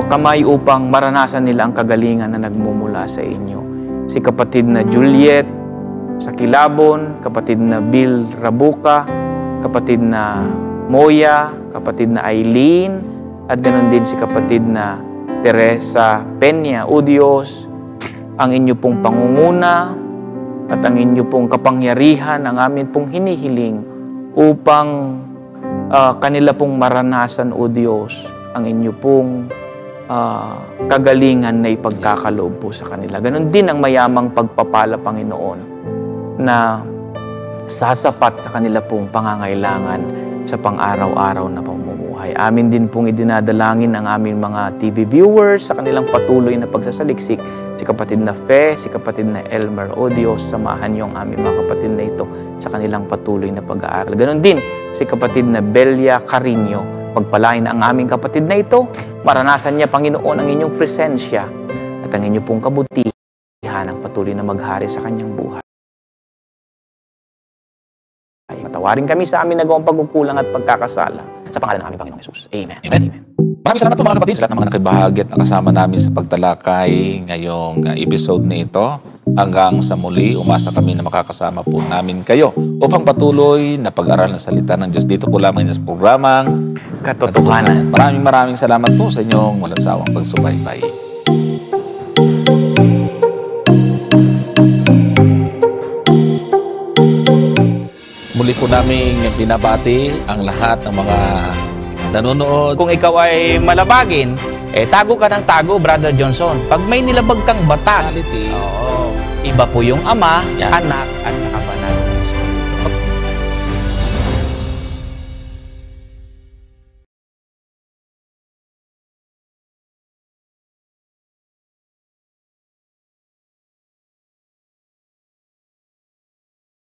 [SPEAKER 2] kamay upang maranasan nila ang kagalingan na nagmumula sa inyo. Si kapatid na Juliet sa Kilabon, kapatid na Bill Rabuca, kapatid na Moya, kapatid na Eileen, at ganoon din si kapatid na Teresa Peña. O Diyos, ang inyo pong pangunguna at ang inyo pong kapangyarihan ang amin pong hinihiling upang kanila pong maranasan, O Diyos, ang inyo pong kagalingan na ipagkakaloob po sa kanila. Ganon din ang mayamang pagpapala, Panginoon, na sasapat sa kanila pong pangangailangan sa pang-araw-araw na pamumuhay. Amin din pong idinadalangin ang aming mga TV viewers sa kanilang patuloy na pagsasaliksik. Si kapatid na Fe, si kapatid na Elmer. O Diyos, samahan niyo ang aming mga kapatid na ito sa kanilang patuloy na pag-aaral. Ganon din si kapatid na Belia Carino. Pagpalain ang aming kapatid na ito, maranasan niya, Panginoon, ang inyong presensya at ang inyong pong kabutihan ang patuloy na maghari sa kanyang buhay. Patawarin kami sa amin nagawang pagkukulang at pagkakasala. Sa pangalan ng aming Panginoong Hesus. Amen.
[SPEAKER 1] Amen. Maraming salamat po mga kapatid sa lahat ng mga nakibahagi at nakasama namin sa pagtalakay ngayong episode na ito. Hanggang sa muli, umasa kami na makakasama po namin kayo upang patuloy na pag-aral ng salita ng Diyos. Dito po lamang sa programang
[SPEAKER 2] Katotohanan.
[SPEAKER 1] Maraming salamat po sa inyong walang sawang pagsubaybay. Muli po namin binabati ang lahat ng mga nanonood.
[SPEAKER 2] Kung ikaw ay malabagin, tago ka ng tago, Brother Johnson. Pag may nilabag kang bata, iba po yung ama, anak, at saka